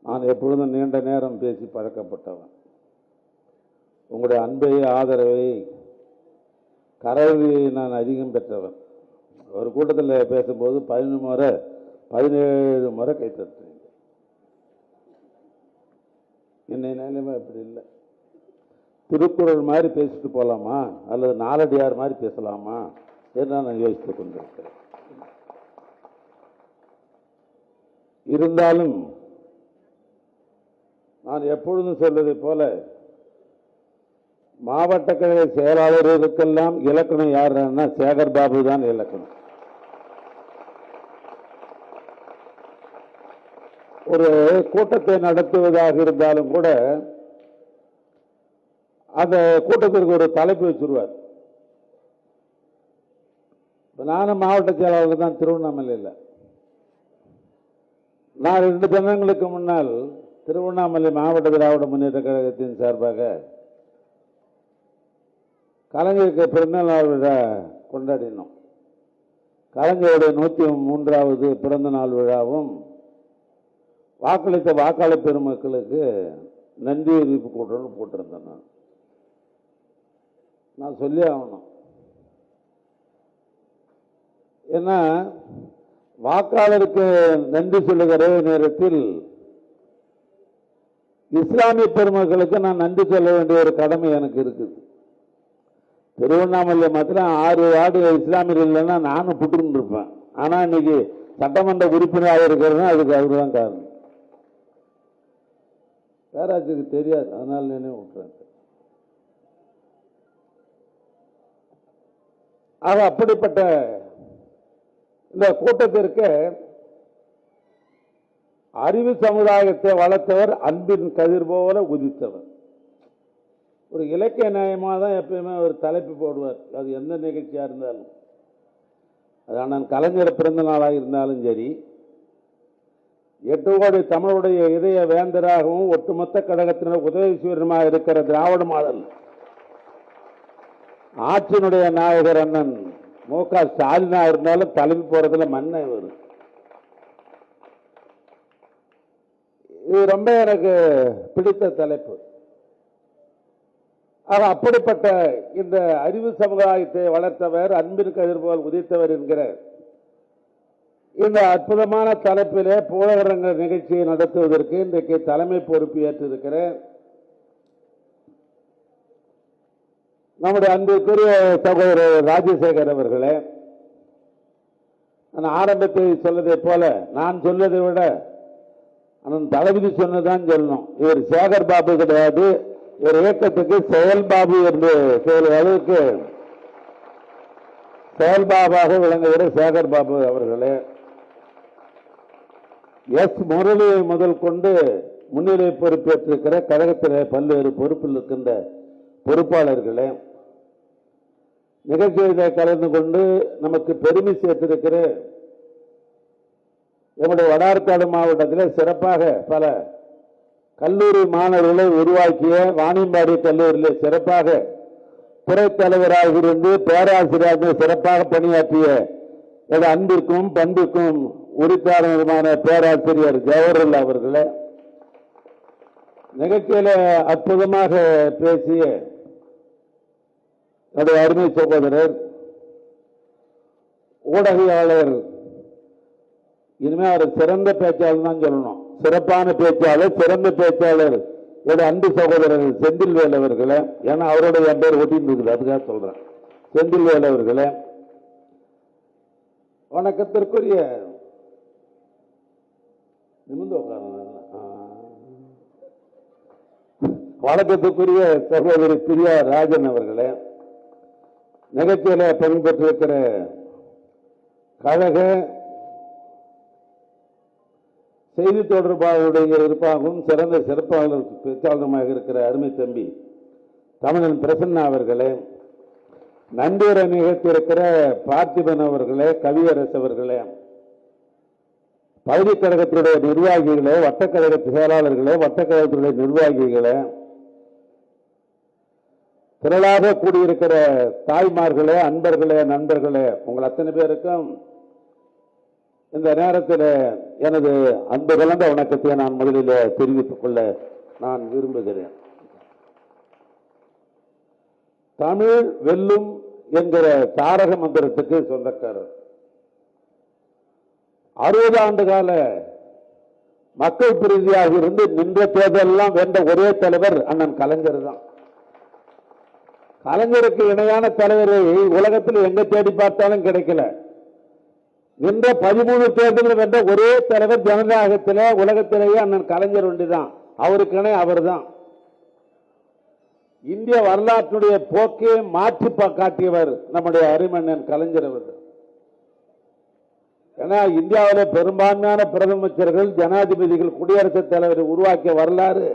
நான் எப்பொழுதும் நீண்ட நேரம் பேசி பழக்கப்பட்டவன். உங்களுடைய அன்பை ஆதரவை கரவி நான் அதிகம் பெற்றவன். ஒரு கூட்டத்தில் பேசும்போது 17 முறை கைத்தட்டுறேன். என்னை நிலைமை அப்படி இல்லை. திருக்குறள் மாதிரி பேசிட்டு போகலாமா அல்லது நாலடியார் மாதிரி பேசலாமா என்று நான் யோசித்துக் கொண்டிருக்கிறேன். இருந்தாலும் நான் எப்பொழுதும் சொல்வதை போல மாவட்ட கழக செயலாளர்களுக்கெல்லாம் இலக்கணம் யாருன்னா சேகர் பாபு தான் இலக்கணம். ஒரு கூட்டத்தை நடத்துவதாக இருந்தாலும் கூட அந்த கூட்டத்திற்கு ஒரு தலைப்பு வச்சிருவார். நானும் மாவட்ட செயலாளர் தான் திருவண்ணாமலையில். நான் 2 தினங்களுக்கு முன்னால் திருவண்ணாமலை மாவட்ட திராவிட முன்னேற்ற கழகத்தின் சார்பாக கலைஞருக்கு பிறந்தநாள் விழா கொண்டாடினோம். கலைஞருடைய 103வது பிறந்த நாள் விழாவும் வாக்களித்த வாக்காளர் பெருமக்களுக்கு நன்றி அறிவிப்பு கூட்டம் போட்டிருந்தேன். நான் சொல்லி ஆகணும். ஏன்னா வாக்காளருக்கு நன்றி சொல்லுகிற நேரத்தில் இஸ்லாமிய பெருமக்களுக்கு நான் நன்றி சொல்ல வேண்டிய ஒரு கடமை எனக்கு இருக்குது. திருவண்ணாமலை மாத்திரம் 6 வார்டு இஸ்லாமியர்கள் இல்லைன்னா நானும் புட்டுன்னு இருப்பேன். ஆனா இன்னைக்கு சட்டமன்ற உறுப்பினராக இருக்கிறதுனா அதுக்கு அவரு தான் காரணம். பேராட்சிக்கு தெரியாது, அதனால நினைவு விட்டுறேன். ஆக அப்படிப்பட்ட இந்த கூட்டத்திற்கு அறிவு சமுதாயத்தை வளர்த்தவர், அன்பின் கதிர் போல உதித்தவர். ஒரு இலக்கிய நியாயமாக தான் எப்பயுமே ஒரு தலைப்பு போடுவார், அது எந்த நிகழ்ச்சியாக இருந்தாலும். அது ஆனால் கலைஞர் பிறந்த நாளாக இருந்தாலும் சரி, 8 கோடி தமிழுடைய இதய வேந்தராகவும் ஒட்டுமொத்த கழகத்தினர் உதயசூரியமாக இருக்கிற திராவிட மாடல் ஆட்சியினுடைய நாயகர் அண்ணன் மு.க. ஸ்டாலினா இருந்தாலும் தலைமை போறதுல மண்ணை வரும். இது ரொம்ப எனக்கு பிடித்த தலைப்பு. ஆக அப்படிப்பட்ட இந்த அறிவு சமுதாயத்தை வளர்த்தவர், அன்பின் கதிர் போல் உதித்தவர் என்கிற இந்த அற்புதமான தலைப்பிலே புகழரங்க நிகழ்ச்சியை நடத்துவதற்கு இன்றைக்கு தலைமை பொறுப்பு ஏற்றிருக்கிறேன் நம்முடைய அன்புக்குரிய சகோதரர் ராஜசேகர் அவர்களே. நான் ஆரம்பத்தில் சொன்னதை போல நான் சொன்னதை விட அண்ணன் தளபதி சொன்னதான் சொல்லணும். இவர் சேகர் பாபு கிடையாது, இவர் இயக்கத்துக்கு செயல் பாபு என்று சொல்லும் அளவுக்கு செயல்பாபாக விளங்குகிற சேகர் பாபு அவர்களே. எஸ் முரளியை முதல் கொண்டு முன்னிலை பொறுப்பேற்றிருக்கிற கழகத்தில் பல்வேறு பொறுப்பில் இருக்கின்ற பொறுப்பாளர்களே, நிகழ்ச்சியில் கலந்து கொண்டு நமக்கு பெருமை சேர்த்திருக்கிற நம்முடைய வடார்காடு மாவட்டத்தில் சிறப்பாக பல கல்லூரி மாணவர்களை உருவாக்கிய வாணியம்பாடி கல்லூரியில் சிறப்பாக துறை தலைவராக இருந்து பேராசிரியராக சிறப்பாக பணியாற்றிய அன்பிற்கும் பண்புக்கும் உரித்தாரமான பேராசிரியர் ஜவஹர்லால் அவர்களே, நிகழ்ச்சியில அற்புதமாக பேசிய என்னுடைய அருமை சகோதரர் ஊடகவியலாளர், இனிமே அவர் சிறந்த பேச்சாளர் தான் சொல்லணும், சிறப்பான பேச்சாளர், சிறந்த பேச்சாளர் என்னுடைய அன்பு சகோதரர் செந்தில்வேல் அவர்களே. ஏன்னா அவருடைய என் பேர் ஒட்டின்னு இருக்குது, அதுக்காக சொல்றேன். செந்தில்வேல் அவர்களே, வணக்கத்திற்குரிய நிமிர்ந்து வணக்கத்துக்குரிய சகோதரி பிரியா ராஜன் அவர்களே, நிகழ்ச்சியில பங்கு பெற்றிருக்கிற கழக செய்தி தொடர்பாளருடைய இருப்பாகவும் சிறந்த சிறப்பாளர் பேச்சாளருமாக இருக்கிற அருமை தம்பி தமிழன் பிரசன்னா அவர்களே, நன்றியுரை நிகழ்த்தியிருக்கிற பார்த்திபன் அவர்களே, கவியரசு அவர்களே, பகுதி கழகத்தினுடைய நிர்வாகிகளே, வட்டக்கழக செயலாளர்களே, வட்டக்கழகத்தினுடைய நிர்வாகிகளே, திரளாக கூடியிருக்கிற தாய்மார்களே, அன்பர்களே, நண்பர்களே, உங்கள் அத்தனை பேருக்கும் இந்த நேரத்தில் எனது அன்பு கலந்த வணக்கத்தை நான் முதலில் தெரிவித்துக் கொள்ள நான் விரும்புகிறேன். தமிழ் வெல்லும் என்கிற தாரக மந்திரத்துக்கு சொந்தக்காரர். 60 ஆண்டு கால மக்கள் பிரதியாக இருந்து நின்ற தேர்தலெல்லாம் வென்ற ஒரே தலைவர் அண்ணன் கலைஞர் தான். கலைஞருக்கு இணையான தலைவரை உலகத்தில் எங்க தேடி பார்த்தாலும் கிடைக்கல. நின்ற 13 தேர்தலில் வென்ற ஒரே தலைவர் ஜனநாயகத்தில் உலகத்திலேயே அண்ணன் கலைஞர் ஒன்றுதான். அவருக்கு இணை அவர் தான். இந்திய வரலாற்றுடைய போக்கை மாற்றி காட்டியவர் நம்முடைய அருமண்ணன் கலைஞர் அவர்கள். ஏன்னா இந்தியாவில் பெரும்பான்மையான பிரதமர்கள், ஜனாதிபதிகள், குடியரசுத் தலைவரை உருவாக்கிய வரலாறு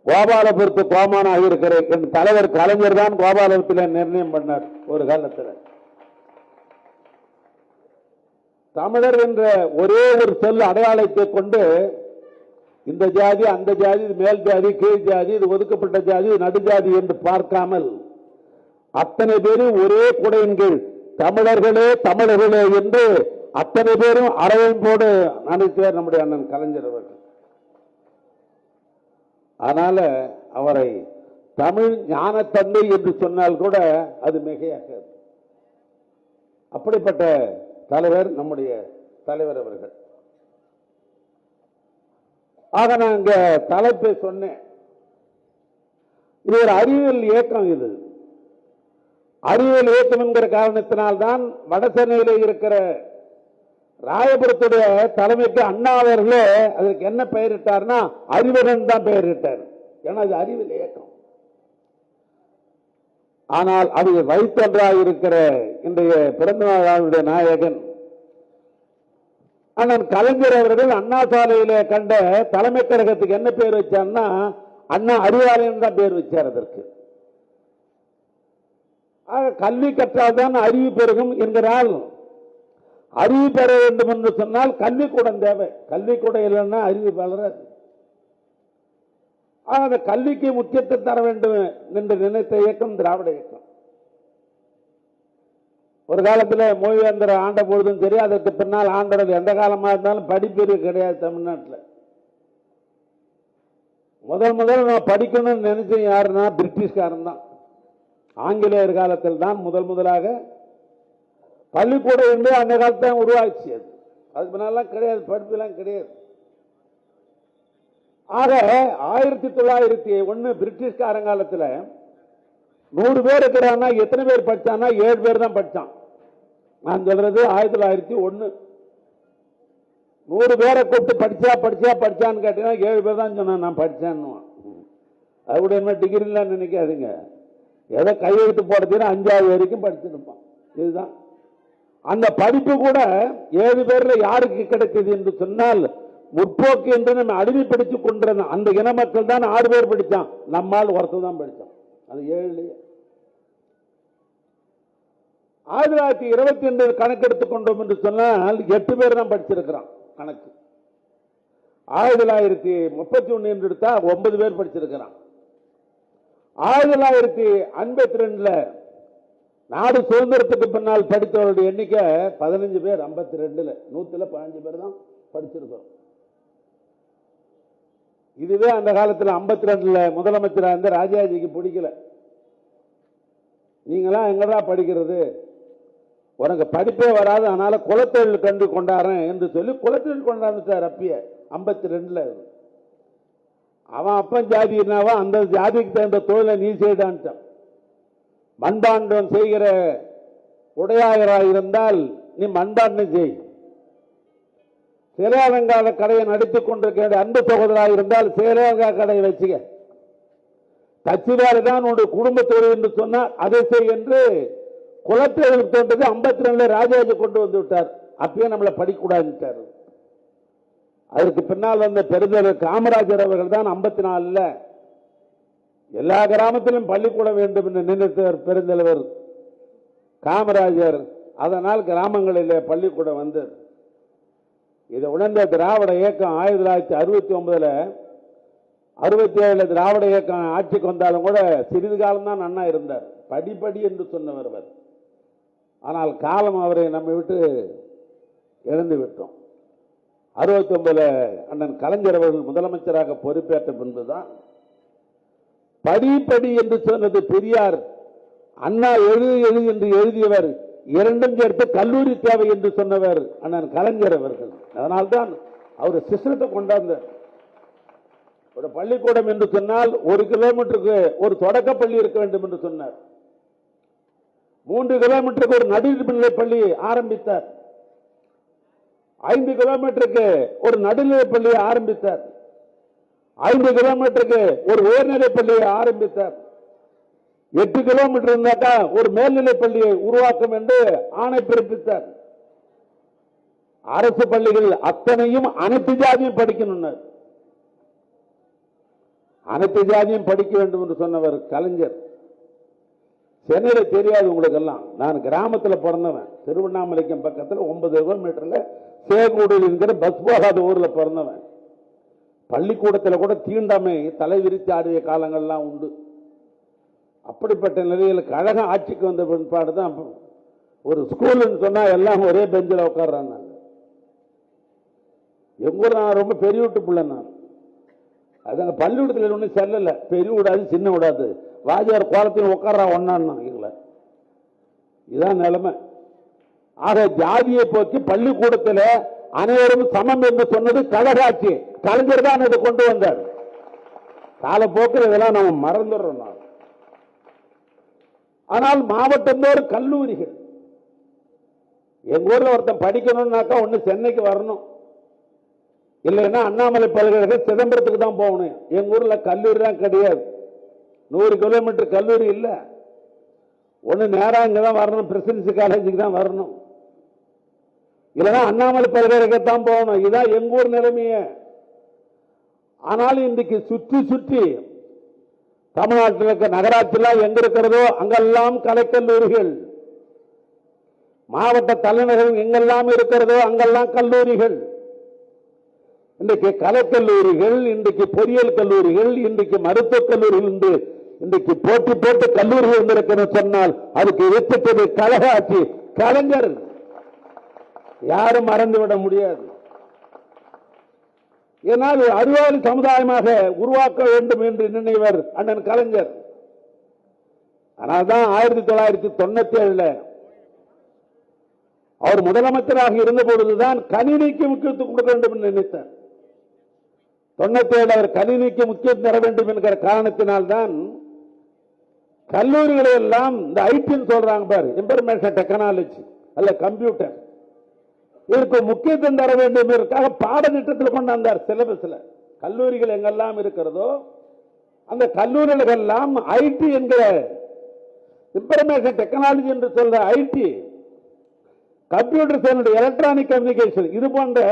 கோபாலபுரத்து கோமானாக இருக்கிற என் தலைவர் கலைஞர் தான் கோபாலபுரத்தில் நிர்ணயம் பண்ணார். ஒரு காலத்தில் தமிழர் என்ற ஒரே ஒரு சொல் அடையாளத்தை கொண்டு இந்த ஜாதி, அந்த ஜாதி, இது மேல் ஜாதி, கீழ் ஜாதி, இது ஒதுக்கப்பட்ட ஜாதி, நடுஜாதி என்று பார்க்காமல் அத்தனை பேரும் ஒரே குடையின் கீழ் தமிழர்களே தமிழர்களே என்று அத்தனை பேரும் அரவணைப்போடு நினைத்தார் நம்முடைய அண்ணன் கலைஞர் அவர்கள். அதனால அவரை தமிழ் ஞான தந்தை என்று சொன்னால் கூட அது மிகையாகாது. அப்படிப்பட்ட தலைவர் நம்முடைய தலைவர் அவர்கள். ஆக நான் இங்க தலைப்பை சொன்னேன். இது ஒரு அறிவியல் இயக்கம். இது அறிவியல் இயக்கம் என்கிற காரணத்தினால்தான் வடசென்னையில் இருக்கிற ராயபுரத்துடைய தலைமைக்கு அண்ணா அவர்களே அதற்கு என்ன பெயரிட்டார்னா அறிவகன் தான் பெயரிட்டார். ஏன்னா அது அறிவியல் இயக்கம். ஆனால் அது வைத்தொன்றாக இருக்கிற இன்றைய பிறந்த நாளுடைய நாயகன் அண்ணன் கலைஞர் அவர்கள் அண்ணா சாலையில கண்ட தலைமை கழகத்துக்கு என்ன பேர் வச்சார்னா அண்ணா அறிவாலயம் தான் பேர் வச்சார். அதற்கு கல்வி கற்றால் தான் அறிவு பெருகும் என்கிறால், அறிவு பெற வேண்டும் என்று சொன்னால் கல்விக்கூடம் தேவை. கல்விக்கூடம் இல்லைன்னா அறிவு வளராது. அந்த கல்விக்கு முக்கியத்துவம் தர வேண்டும் என்று நினைத்த இயக்கம் திராவிட இயக்கம். ஒரு காலத்தில் மொழிவேந்தர் ஆண்ட பொழுதும் சரி, அதற்கு பின்னால் ஆண்டது எந்த காலமாக இருந்தாலும் படிப்பறிவு கிடையாது தமிழ்நாட்டில். முதல் நான் படிக்கணும்னு நினைச்சேன் யாருன்னா பிரிட்டிஷ்காரன் தான். ஆங்கிலேயர் காலத்தில் தான் முதலாக பள்ளிக்கூடம் என்று அந்த காலத்தான் உருவாச்சு. அதுக்கு முன்னாலாம் கிடையாது, படிப்புலாம் கிடையாது. ஆக 1901 பிரிட்டிஷ்காரங்காலத்தில் 100 பேர் இருக்கிறான்னா எத்தனை பேர் படிச்சான்னா 7 பேர் தான் படிச்சான். நான் சொல்றது 1901. 100 பேரை கூப்பிட்டு படிச்சான்னு கேட்டீங்கன்னா 7 பேர் தான் சொன்னான் நான் படிச்சேன்னு. அது என்ன டிகிரிலாம் நினைக்காதுங்க. எதை கையெழுத்து போடுறதுன்னு 5வது வரைக்கும் படிச்சிருப்பான். இதுதான் அந்த படிப்பு கூட 7 பேர்ல யாருக்கு கிடைத்தது என்று சொன்னால் முற்போக்கு என்று நம்ம அடிமைப்படுத்திக் கொண்டிருந்த அந்த இன மக்கள் தான் 6 பேர் படிச்சான். நம்மால் ஒருத்தர் தான் படிச்சான். அது 7. 1922 கணக்கெடுத்துக் கொண்டோம் என்று சொன்னால் 8 பேர் தான் படிச்சிருக்கிறான் கணக்கு. 1931 என்று எடுத்தா 9 பேர் படிச்சிருக்கிறான். 1952 நாடு சுதந்திரத்துக்கு பின்னால் படித்தவருடைய எண்ணிக்கை 15 பேர். 52ல் 100ல் 15 பேர் தான் படிச்சிருக்கோம். இதுவே அந்த காலத்தில் 52ல் முதலமைச்சராக இருந்த ராஜாஜிக்கு பிடிக்கல. நீங்களாம் எங்கடா படிக்கிறது, உனக்கு படிப்பே வராது, அதனால குலத்தொழில் கண்டு கொண்டாடுறேன் என்று சொல்லி குலத்தொழில் கொண்டாந்துட்டார். அப்பயே 52ல் அவன் அப்பன் ஜாதினாவா அந்த ஜாதிக்கு தகுந்த தொழிலை நீ செய்தான்ட்டான். மண்பாண்டம் செய்கிற உடையாளராக இருந்தால் நீ மண்பாண்டம் செய். சேலையலங்கார கடையை நடத்தி கொண்டிருக்க அன்பு சகோதராக இருந்தால் சேலையலங்கார கடையை வச்சுக்க. கட்சி வேலை தான் உன்னுடைய குடும்ப தொழில் என்று சொன்னால் அதை செய் என்று குலத்தொழில் தோன்றது 52ல் ராஜாஜி கொண்டு வந்து விட்டார். அப்பயே நம்மளை படிக்கூடாதுட்டார். அதற்கு பின்னால் வந்த பெருந்தலைவர் காமராஜர் அவர்கள் தான் 54ல் எல்லா கிராமத்திலும் பள்ளிக்கூடம் வேண்டும் என்று நினைத்தவர் பெருந்தலைவர் காமராஜர். அதனால் கிராமங்களில் பள்ளிக்கூடம் வந்தது. இதை உணர்ந்த திராவிட இயக்கம் 1969ல் 67 திராவிட இயக்கம் ஆட்சிக்கு வந்தாலும் கூட சிறிது காலம் தான் அண்ணா இருந்தார். படிப்படி என்று சொன்னவர். ஆனால் காலம் அவரை நம்மை விட்டு இழந்து விட்டோம். 69 அண்ணன் கலைஞர் அவர்கள் முதலமைச்சராக பொறுப்பேற்ற பின்புதான் படிப்படி என்று சொன்னது பெரியார், அண்ணா எழுது என்று எழுதியவர், இரண்டும் சேர்த்து கல்லூரி தேவை என்று சொன்னவர் அண்ணன் கலைஞர் அவர்கள். அதனால்தான் அவர் சிஸ்டத்தை கொண்டாந்தார். ஒரு பள்ளிக்கூடம் என்று சொன்னால் 1 கிலோமீட்டருக்கு ஒரு தொடக்க பள்ளி இருக்க வேண்டும் என்று சொன்னார். 3 கிலோமீட்டருக்கு ஒரு நடுநிலை பள்ளி ஆரம்பித்தார். 5 கிலோமீட்டருக்கு ஒரு நடுநிலை பள்ளியை ஆரம்பித்தார். 5 கிலோமீட்டருக்கு ஒரு உயர்நிலை பள்ளியை ஆரம்பித்தார். 8 கிலோமீட்டர் இருந்தாக்கா ஒரு மேல்நிலை பள்ளியை உருவாக்கும் என்று ஆணை பிறப்பித்தார். அரசு பள்ளிகள் அத்தனையும் அனைத்து ஜாதியும் படிக்கணும், அனைத்து ஜாதியும் படிக்க வேண்டும் என்று சொன்னவர் கலைஞர். சென்னையில் தெரியாது உங்களுக்கு எல்லாம், நான் கிராமத்தில் பிறந்தவன். திருவண்ணாமலைக்கு பக்கத்தில் 9 கிலோமீட்டர்ல சேகூடில் இருக்கிற பஸ் போகாத ஊர்ல பிறந்தவன். பள்ளிக்கூடத்தில் கூட தீண்டாமை தலை விரித்து ஆடிய காலங்கள்லாம் உண்டு. அப்படிப்பட்ட நிலையில் கழக ஆட்சிக்கு வந்த பிற்பாடு தான் ஒரு ஸ்கூல்னு சொன்னா எல்லாம் ஒரே பெஞ்சில் உட்கார்றாங்க. எங்க ஊர் நான் ரொம்ப பெரிய வீட்டு பிள்ளை. நான் அது பள்ளிக்கூடத்தில் ஒன்றும் செல்லல, பெரிய விடாது சின்ன விடாது, வாஜியார் கோலத்தையும் உட்கார்றா ஒன்னான்னு எங்களை. இதுதான் நிலைமை. ஆக ஜாதியை போக்கி பள்ளிக்கூடத்தில் அனைவரும் சமம் என்று சொன்னது கழக ஆட்சி. கலைஞர் தான் இதை கொண்டு வந்தார். காலப்போக்கில் இதெல்லாம் நம்ம மறந்துடுறோம். ஆனால் மாவட்டந்தோறும் கல்லூரிகள், எங்க ஊர்ல ஒருத்தன் படிக்கணும்னாக்கா ஒண்ணு சென்னைக்கு வரணும், இல்லைன்னா அண்ணாமலை பல்கலைக்கழகம் சிதம்பரத்துக்கு தான் போகணும். எங்க ஊர்ல கல்லூரி தான் கிடையாது. 100 கிலோமீட்டர் கல்லூரி இல்லை. ஒண்ணு நேரா இங்கதான் வரணும், பிரசிடென்சி காலேஜுக்கு தான் வரணும், இல்லைன்னா அண்ணாமலை பல்கலைக்கழகம் தான் போகணும். இதுதான் எங்க ஊர் நிலைமையே. ஆனாலும் இன்றைக்கு சுற்றி சுற்றி தமிழ்நாட்டில் இருக்க நகராட்சியெல்லாம் எங்க இருக்கிறதோ அங்கெல்லாம் கலைக்கல்லூரிகள், மாவட்ட தலைநகரம் எங்கெல்லாம் இருக்கிறதோ அங்கெல்லாம் கல்லூரிகள். இன்றைக்கு கலைக்கல்லூரிகள், இன்றைக்கு பொறியியல் கல்லூரிகள், இன்றைக்கு மருத்துவக் கல்லூரிகள் என்று இன்றைக்கு போட்டி போட்டு கல்லூரிகள் இருக்கணும் சொன்னால் அதுக்கு வெற்றிட்டது கழக ஆட்சி, கலைஞர். யாரும் மறந்துவிட முடியாது. ஏனால் அறிவாளி சமுதாயமாக உருவாக்க வேண்டும் என்று நினைவர் அண்ணன் கலைஞர். அதனால்தான் 1997 அவர் முதலமைச்சராக இருந்த பொழுதுதான் கணினிக்கு முக்கியத்துவம் கொடுக்க வேண்டும் என்று நினைத்தார். 97 அவர் கணினிக்கு முக்கியத்துவம் தர வேண்டும் என்கிற காரணத்தினால்தான் கல்லூரிகளை எல்லாம் இந்த ஐடின்னு சொல்றாங்க பாரு, இன்ஃபர்மேஷன் டெக்னாலஜி அல்ல கம்ப்யூட்டர், இதற்கு முக்கியத்துவம் தர வேண்டும் என்பதற்காக பாடத்திட்டத்தில் கொண்டாந்தார். சிலபஸ்ல கல்லூரிகள் எங்கெல்லாம் இருக்கிறதோ அந்த கல்லூரிகள் எல்லாம் ஐடி என்கிற இன்ஃபர்மேஷன் டெக்னாலஜி என்று சொல்ற IT, computer science, electronic communication, இது போன்ற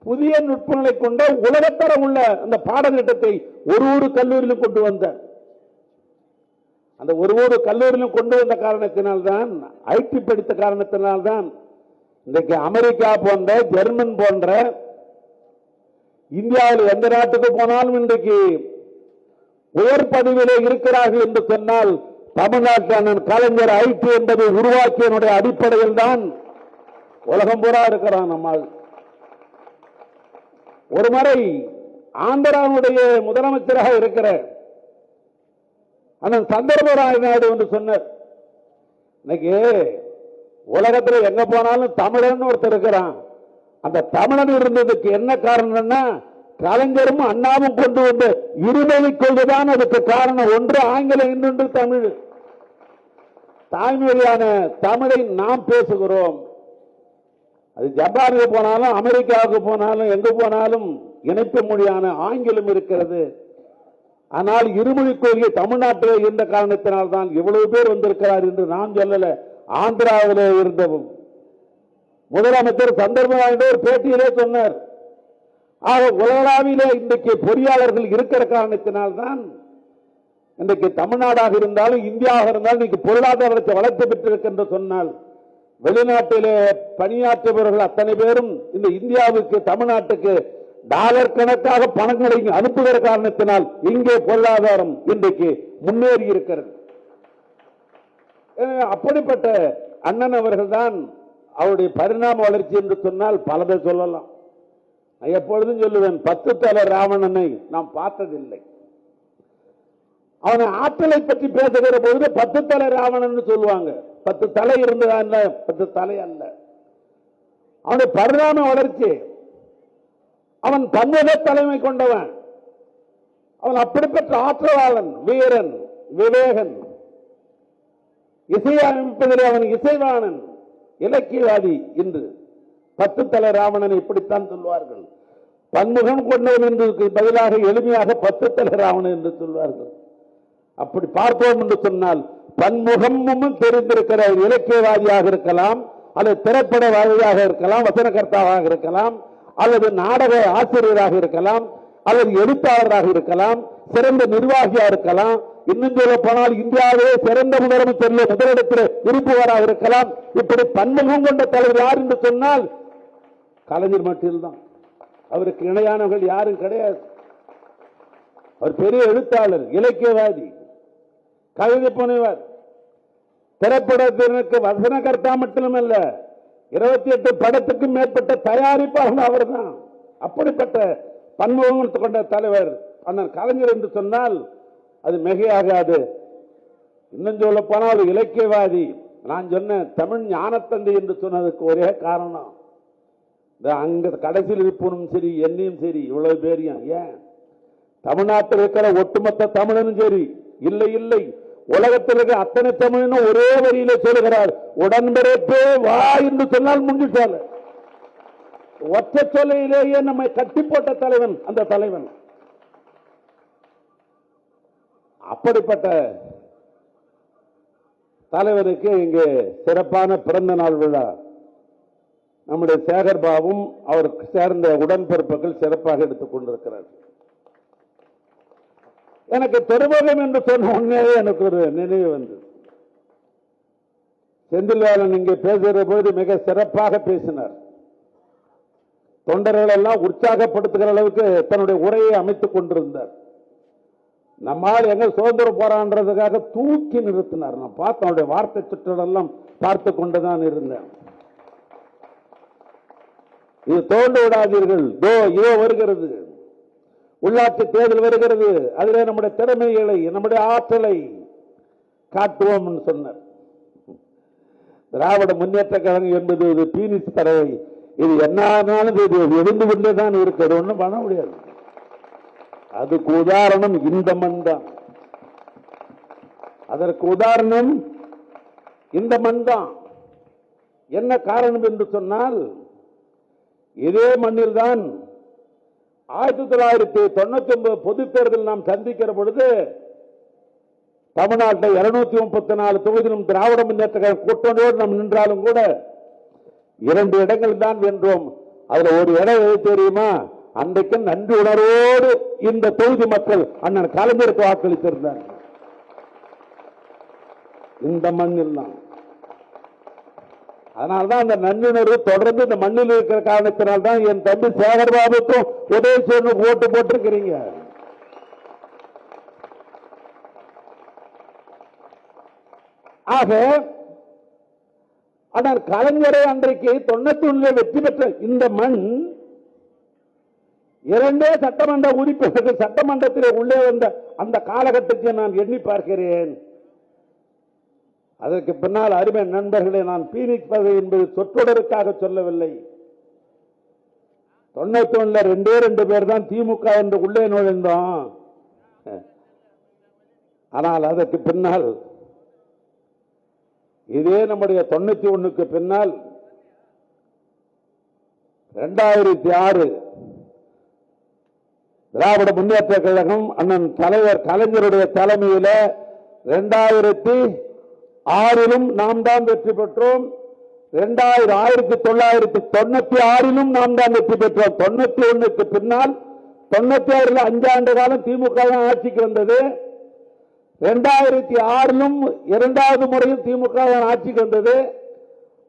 புதிய நுட்பங்களை கொண்ட உலகத்தரம் உள்ள அந்த பாடத்திட்டத்தை ஒரு கல்லூரியிலும் கொண்டு வந்தார். அந்த ஒரு கல்லூரியிலும் கொண்டு வந்த காரணத்தினால்தான், ஐடி படித்த காரணத்தினால்தான் இன்றைக்கு அமெரிக்கா போன்ற, ஜெர்மன் போன்ற, இந்தியாவில் எந்த நாட்டுக்கு போனாலும் இன்றைக்கு உயர் பதவியிலே இருக்கிறார்கள் என்று சொன்னால் தமிழ்நாட்டில் கலைஞர் ஐடி என்பதை உருவாக்கியனுடைய அடிப்படையில் தான் உலகம் பூரா இருக்கிறான். நம்மால் ஒரு முறை ஆந்திராவுடைய முதலமைச்சராக இருக்கிற அண்ணன் சந்திரபாபு நாயுடு என்று சொன்னார், இன்னைக்கு உலகத்தில் எங்க போனாலும் தமிழன் ஒருத்தர் இருக்கிறான். அந்த தமிழன் இருந்ததுக்கு என்ன காரணம்னா கலைஞரும் அண்ணாவும் கொண்டு வந்த இருமொழி கொள்கைதான் அதுக்கு காரணம். ஒன்று ஆங்கிலம், இன்னொன்று தமிழ். தாய்மொழியான தமிழை நாம் பேசுகிறோம். அது ஜப்பானுக்கு போனாலும் அமெரிக்காவுக்கு போனாலும் எங்கு போனாலும் இணைப்பு மொழியான ஆங்கிலம் இருக்கிறது. ஆனால் இருமொழி கொள்கை தமிழ்நாட்டில் இருந்த காரணத்தினால் தான் இவ்வளவு பேர் வந்திருக்கிறார் என்று நாம் சொல்லல. ஆந்திராவிலே இருந்த முதலமைச்சர் சந்திரபாபு ஒரு பேட்டியிலே சொன்னார். ஆக உலகளாவிலே இன்றைக்கு பொறியாளர்கள் இருக்கிற காரணத்தினால்தான் இன்றைக்கு தமிழ்நாடாக இருந்தாலும் இந்தியாவாக இருந்தாலும் இன்னைக்கு பொருளாதாரத்தை வளர்த்து பெற்றிருக்கின்ற சொன்னால் வெளிநாட்டிலே பணியாற்றுபவர்கள் அத்தனை பேரும் இந்த இந்தியாவுக்கு, தமிழ்நாட்டுக்கு டாலர் கணக்காக பணங்களை அனுப்புகிற காரணத்தினால் இங்கே பொருளாதாரம் இன்றைக்கு முன்னேறி இருக்கிறது. அப்படிப்பட்ட அண்ணன் அவர்கள் தான் அவருடைய பரிணாம வளர்ச்சி என்று சொன்னால் பலதை சொல்லலாம். நான் எப்பொழுதும் சொல்லுவேன், 10 தலை ராவணனை நாம் பார்த்ததில்லை. அவனை ஆற்றலை பற்றி பேசுகிற பொழுது 10 தலை ராவணன் சொல்லுவாங்க. 10 தலை இருந்ததா? 10 தலை அல்ல. அவனுடைய பரிணாம வளர்ச்சி, அவன் பன்முக தலைமை கொண்டவன், அவன் அப்படிப்பட்ட ஆற்றலாளன், வீரன், விவேகன், இசையமைப்பதில் அவன் இசைவாணன், இலக்கியவாதி. இன்று 10 தலை ராவணன் இப்படித்தான் சொல்வார்கள். பன்முகம் கொண்டவன் என்று பதிலாக எளிமையாக 10 தலை ராவணன் என்று சொல்வார்கள். அப்படி பார்ப்போம் என்று சொன்னால் பன்முகமும் தெரிந்திருக்கிற இலக்கியவாதியாக இருக்கலாம், அல்லது திரைப்படவாதியாக இருக்கலாம், வசனகர்த்தாவாக இருக்கலாம், அல்லது நாடக ஆசிரியராக இருக்கலாம், அல்லது எழுத்தாளராக இருக்கலாம், சிறந்த நிர்வாகியாக இருக்கலாம், இன்னும் சொல்ல போனால் இந்தியாவிலே சிறந்த முதலமைச்சரில் முதலிடத்தில் இருப்பவராக இருக்கலாம். இப்படி பன்முகம் கொண்ட தலைவர் யார் என்று சொன்னால் கலைஞர் மட்டும்தான். அவருக்கு இணையானவர்கள் யாரும் கிடையாது. அவர் பெரிய எழுத்தாளர், இலக்கியவாதி, கவிதை புனைவர், திரைப்படத்திற்கு வசனகர்த்தா மட்டுமல்ல, 28 படத்துக்கும் மேற்பட்ட தயாரிப்பாளர் அவர் தான். அப்படிப்பட்ட பன்முகம் கொண்ட தலைவர் அண்ணன் கலைஞர் என்று சொன்னால் அது மிகையாகாது. இன்னும் சொல்ல போனால் இலக்கியவாதி. நான் சொன்ன தமிழ் ஞானத்தந்தை என்று சொன்னதுக்கு ஒரே காரணம், அங்க கடைசியில் இருப்பனும் சரி, என்னையும் சரி, இவ்வளவு பேரையும் ஏன் தமிழ்நாட்டில் இருக்கிற ஒட்டுமொத்த தமிழனும் சரி, இல்லை இல்லை உலகத்தில் இருக்கிற அத்தனை தமிழனும் ஒரே வரியில சொல்லுகிறார், உடன்பிறப்பே வா என்று சொன்னால் முடிஞ்சுட்டால. ஒற்றை சொல்லையிலேயே நம்மை கட்டி போட்ட தலைவன் அந்த தலைவன். அப்படிப்பட்ட தலைவருக்கு இங்கே சிறப்பான பிறந்த நாள் விழா நம்முடைய சேகர் பாபும் அவருக்கு சேர்ந்த உடன்பிறப்புகள் சிறப்பாக எடுத்துக் கொண்டிருக்கிறார். எனக்கு திருமுகம் என்று சொன்ன உடனே எனக்கு ஒரு நினைவு வந்தது. செந்தில்வேலன் இங்கே பேசுகிற போது மிக சிறப்பாக பேசினார். தொண்டர்கள் எல்லாம் உற்சாகப்படுத்துகிற அளவுக்கு தன்னுடைய உரையை அமைத்துக் கொண்டிருந்தார். நம்மால் எங்க சுதந்திர போராடுறதுக்காக தூக்கி நிறுத்தினார். நான் பார்த்த அவருடைய வார்த்தை சுற்றலெல்லாம் பார்த்து கொண்டுதான் இருந்தேன். இது தோண்டு விடாதீர்கள், இதோ வருகிறது, உள்ளாட்சி தேர்தல் வருகிறது, அதிலே நம்முடைய திறமைகளை, நம்முடைய ஆற்றலை காட்டுவோம் சொன்னார். திராவிட முன்னேற்ற கழகம் என்பது ஒரு பீனிஸ் பறவை. இது என்னாலும் எழுந்து கொண்டே தான் இருக்கிறது, ஒன்றும் பண்ண முடியாது. அதுக்கு உதாரணம் இந்த மண் தான். அதற்கு உதாரணம் இந்த மண் தான். என்ன காரணம் என்று சொன்னால், இதே மண்ணில் தான் 1999 பொது தேர்தல் நாம் சந்திக்கிற பொழுது தமிழ்நாட்டை 234 தொகுதியிலும் திராவிட முன்னேற்ற கூட்டணியோடு நாம் நின்றாலும் கூட 2 இடங்கள் தான் வென்றோம். அதுல ஒரு இடம் எது தெரியுமா? அன்றைக்கு நன்றி உணர்வோடு இந்த தொகுதி மக்கள் அண்ணன் கலைஞருக்கு வாக்களித்திருந்தார். இந்த மண்ணில் தான். அதனால்தான் அந்த நன்றிணர்வு தொடர்ந்து இந்த மண்ணில் இருக்கிற காரணத்தினால்தான் என் தம்பி சேகர் பாபுக்கும் உதயசூரனுக்கு ஓட்டு போட்டிருக்கிறீங்க. ஆக ஆனால் கலைஞரை அன்றைக்கு 91 வெற்றி பெற்ற இந்த மண் 2 சட்டமன்ற உறுப்பினர்கள் சட்டமன்றத்தில் உள்ளே வந்த அந்த காலகட்டத்தை நான் எண்ணி பார்க்கிறேன். அதற்கு பின்னால் அருமை நண்பர்களே, நான் பீனிக்ஸ் பதவி என்பது சொற்றொடருக்காக சொல்லவில்லை. 91 2 பேர் தான் திமுக என்று உள்ளே நுழைந்தோம். ஆனால் அதற்கு பின்னால் இதே நம்முடைய 91க்கு பின்னால் 2006 திராவிட முன்னேற்ற கழகம் அண்ணன் தலைவர் கலைஞருடைய தலைமையில 2006 நாம் தான் வெற்றி பெற்றோம். 1996 நாம் தான் வெற்றி பெற்றோம். 91க்கு பின்னால் 96 5 ஆண்டு காலம் திமுக தான் ஆட்சிக்கு வந்தது. 2006 இரண்டாவது முறையில் திமுக தான் ஆட்சிக்கு வந்தது.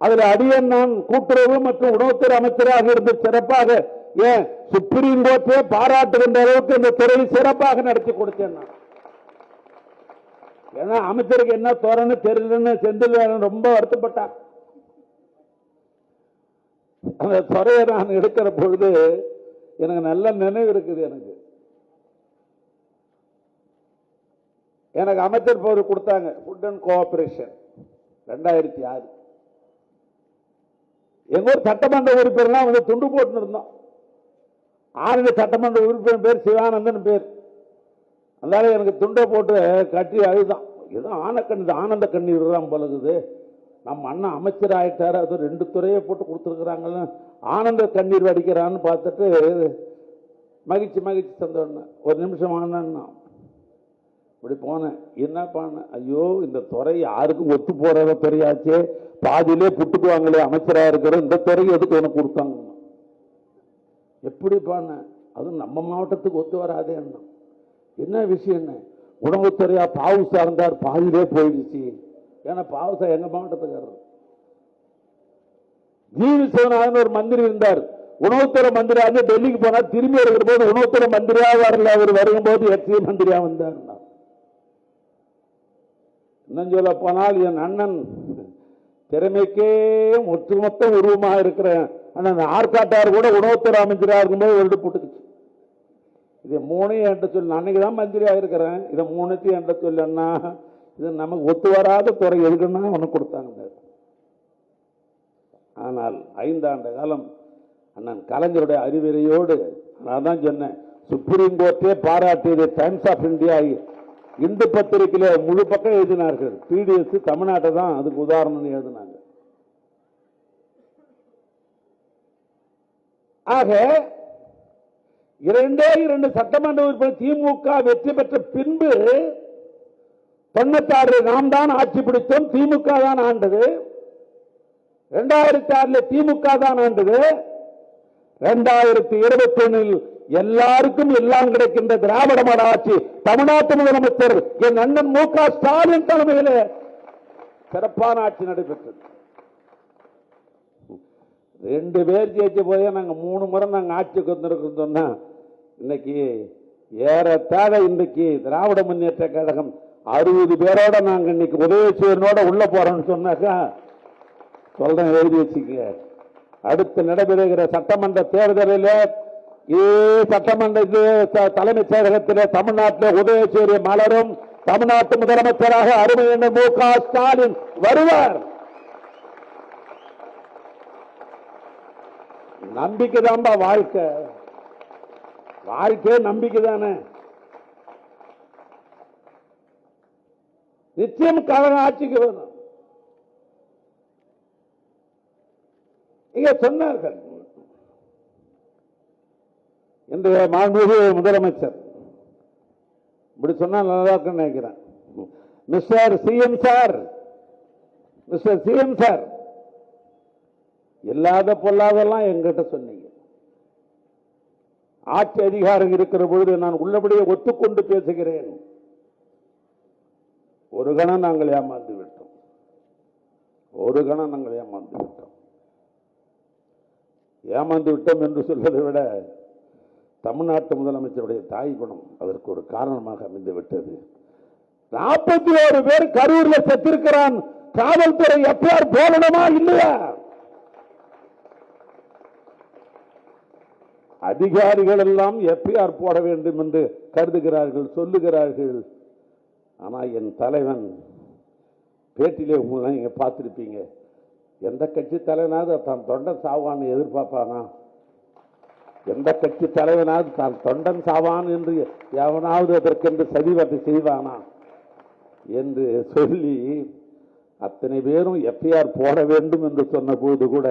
அதில் அடியன் நான் கூட்டுறவு மற்றும் உணவுத்துறை அமைச்சராக இருந்து சிறப்பாக, ஏன் சுப்ரீம் கோர்ட்டே பாராட்டுகின்ற அளவுக்கு இந்த துறையை சிறப்பாக நடத்தி கொடுத்தேன். ஏன்னா அமைச்சருக்கு என்ன தோறன்னு தெரியலன்னு செந்தில்வேலன் ரொம்ப வருத்தப்பட்டார். அந்த துறையை நான் எடுக்கிற பொழுது எனக்கு நல்ல நினைவு இருக்குது. எனக்கு அமைச்சர் பொறுப்பு கொடுத்தாங்க, ஃபுட் அண்ட் கோஆபரேஷன் 2006. எங்க ஊர் சட்டமன்ற உறுப்பினர்லாம் வந்து துண்டு போட்டு இருந்தோம். ஆறு சட்டமன்ற உறுப்பினர் பேர் சிவானந்தன் பேர். அதனால எனக்கு துண்டை போட்டு கட்டி அழுதான். ஏதோ ஆனந்த கண்ணீர் தான் பழகுது. நம்ம அண்ணன் அமைச்சர் ஆயிட்டாரு, அது 2 துறையை போட்டு கொடுத்துருக்குறாங்க, ஆனந்த கண்ணீர் வடிக்கிறான்னு பார்த்துட்டு மகிழ்ச்சி தந்தோன்னு ஒரு நிமிஷம் ஆனா இப்படி போனேன். என்ன பண்ண, ஐயோ இந்த துறை யாருக்கும் ஒத்து போற துறையாச்சே, பாதியிலே புட்டுக்குவாங்களே அமைச்சராக இருக்கிற இந்த துறை எதுக்கு எனக்கு கொடுத்தாங்க. எப்படி பண்ண, அதுவும் நம்ம மாவட்டத்துக்கு ஒத்து வராதே. என்ன விஷயம், என்ன உணவுத்துறையா பாவுசா இருந்தார், பாதியிலே போயிடுச்சு. ஏன்னா பாவுசா எங்க மாவட்டத்துக்காரர். ஜிவி சிவநாதன் ஒரு மந்திரி இருந்தார், உணவுத்துறை மந்திரியாக டெல்லிக்கு போனார். திரும்பி இருக்கிற போது உணவுத்துறை மந்திரியாக வரல, அவர் வரும்போது எக்ஸி மந்திரியா வந்தார். இன்னும் சொல்ல போனால் என் அண்ணன் திறமைக்கே ஒட்டுமொத்த உருவமாக இருக்கிறேன். அண்ணன் ஆற்காட்டார் கூட உணவுத்துறை அமைச்சராக இருக்கும்போது ஒரு போட்டுக்குச்சு. இதை 3 என்கிட்ட சொல்லு, அன்னைக்கு தான் மந்திரியாக இருக்கிறேன், இதை 3 என்கிட்ட சொல்லன்னா இது நமக்கு ஒத்து வராத துறை எதுக்குன்னா உனக்கு கொடுத்தாங்க. ஆனால் 5 ஆண்டு காலம் அண்ணன் கலைஞருடைய அறிவுரையோடு நான் தான் சொன்னேன். சுப்ரீம் கோர்ட்டே பாராட்டியது. டைம்ஸ் ஆஃப் இந்தியா இந்து பத்திரிகையில முழு பக்கம் எழுதினார்கள். பிடிஎஸ் தமிழ்நாட்டை தான் அதுக்கு உதாரணம் எழுதினாங்க. ஆக 2 சட்டமன்ற உறுப்பினர் திமுக வெற்றி பெற்ற பின்பு 96 நாம் தான் ஆட்சி பிடித்தோம், திமுக தான் ஆண்டது. 2006 திமுக தான் ஆண்டது. 2021 எல்லாருக்கும் எல்லாம் கிடைக்கின்ற திராவிட மாடல் ஆட்சி, தமிழ்நாட்டு முதலமைச்சர் என் அண்ணன் மு.க. ஸ்டாலின் தலைமையில் சிறப்பான ஆட்சி நடைபெற்றது. 2 பேர் ஜெயிச்சு போய் நாங்க 3 முறை நாங்க ஆட்சிக்கு வந்திருக்கோம் சொன்னா, இன்னைக்கு ஏறத்தாழ இன்றைக்கு திராவிட முன்னேற்ற கழகம் 60 பேரோட நாங்க இன்னைக்கு உதயசூரனோட உள்ள போறோம்னு சொன்னாக்கா சொல்றேன், எழுதி வச்சுக்க. அடுத்து நடைபெறுகிற சட்டமன்ற தேர்தலில் சட்டமன்ற தலைமைச் செயலகத்தில் தமிழ்நாட்டில் உதயசூரிய மலரும். தமிழ்நாட்டு முதலமைச்சராக அருமை என்ற மு.க. ஸ்டாலின் வருவார். நம்பிக்கை தான்பா வாழ்க்கை, வாழ்க்கை நம்பிக்கை தானே. நிச்சயம் கழகம் ஆட்சிக்கு வேணும். இங்க சொன்னார்கள் இன்றைய மாண்புமிகு முதலமைச்சர் இப்படி சொன்னா நல்லா இருக்குன்னு நினைக்கிறேன். மிஸ்டர் சிஎம் சார், இல்லாத பொல்லாதெல்லாம் என்கிட்ட சொன்னீங்க. ஆட்சி அதிகாரம் இருக்கிற பொழுது நான் உள்ளபடியே ஒத்துக்கொண்டு பேசுகிறேன். ஒரு கணம் நாங்கள் ஏமாந்து விட்டோம், ஏமாந்து விட்டோம் என்று சொல்வதை விட தமிழ்நாட்டு முதலமைச்சருடைய தாய் குணம் அதற்கு ஒரு காரணமாக அமைந்து விட்டது. 41 பேர் கரூர்ல செத்திருக்கிறான். காவல்துறை எஃப்ஐஆர் போடணுமா இல்லையா? அதிகாரிகள் எல்லாம் எஃப்ஐஆர் போட வேண்டும் என்று கருதுகிறார்கள், சொல்லுகிறார்கள். ஆனா என் தலைவன் பேட்டியிலே உங்களை நீங்க பார்த்திருப்பீங்க, எந்த கட்சி தலைவனாவது தான் தொண்டன் சாவான்னு எதிர்பார்ப்பானா? எந்த கட்சி தலைவனாவது தான் தொண்டன் சாவான் என்று எவனாவது அதற்கென்று சதிவத்தை செய்வானா என்று சொல்லி அத்தனை பேரும் எஃப்ஐஆர் போட வேண்டும் என்று சொன்ன போது கூட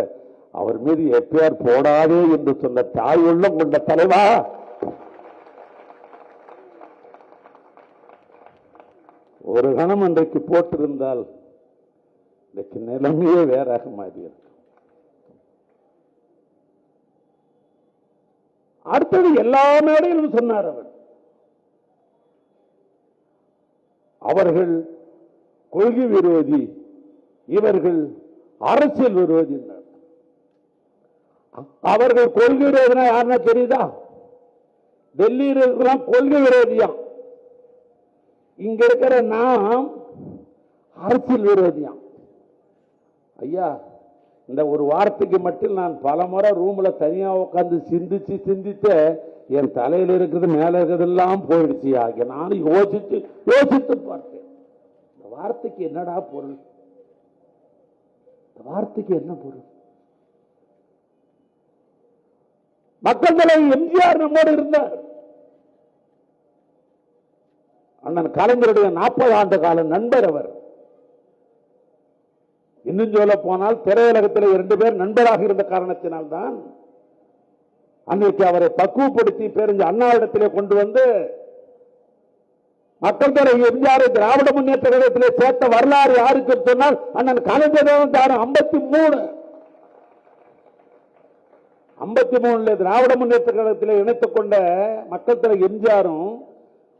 அவர் மீது எஃப்ஐஆர் போடாதே என்று சொன்ன தாய் உள்ளம் கொண்ட தலைவா, ஒரு கணம் அன்றைக்கு போட்டிருந்தால் இன்றைக்கு நிலைமையே வேறாக மாறியிருக்கும். அடுத்தது எல்லா மேடையிலும் சொன்னார் அவர்கள் கொள்கை விரோதி, இவர்கள் அரசியல் விரோதி. அவர்கள் கொள்கை விரோதினா யாருன்னா தெரியுதா? டெல்லியில் இருக்கலாம் கொள்கை விரோதியா, இங்க இருக்கிற நாம் அரசியல் விரோதியா. ஐயா, இந்த ஒரு வார்த்தைக்கு மட்டும் நான் பல முறை ரூம்ல தனியா உட்காந்து சிந்திச்சு சிந்தித்து என் தலையில் இருக்கிறது மேல இருக்கிறதெல்லாம் போயிடுச்சு ஆகிய நானும் யோசித்து யோசித்து பார்த்தேன். இந்த வார்த்தைக்கு என்னடா பொருள்? இந்த வார்த்தைக்கு என்ன பொருள்? மக்கள் தலைவர் எம்ஜிஆர் நம்மோடு இருந்தார். அண்ணன் கலைஞருடைய 40 ஆண்டு கால நண்பர் அவர். இன்னும் சொல்ல போனால் திரையுலகத்தில் 2 பேர் நண்பராக இருந்த காரணத்தினால்தான் அன்னைக்கு அவரை பக்குவப்படுத்தி பேருந்து அண்ணாவிடத்திலே கொண்டு வந்து மக்கள் தலைவர் எம்ஜிஆர் திராவிட முன்னேற்ற கழகத்திலே சேர்த்த வரலாறு யாருக்கு சொன்னால் அண்ணன் கலைஞர் 53 திராவிட முன்னேற்ற கழகத்திலே இணைத்துக் கொண்ட மக்கள் தலைவர் எம்ஜிஆரும்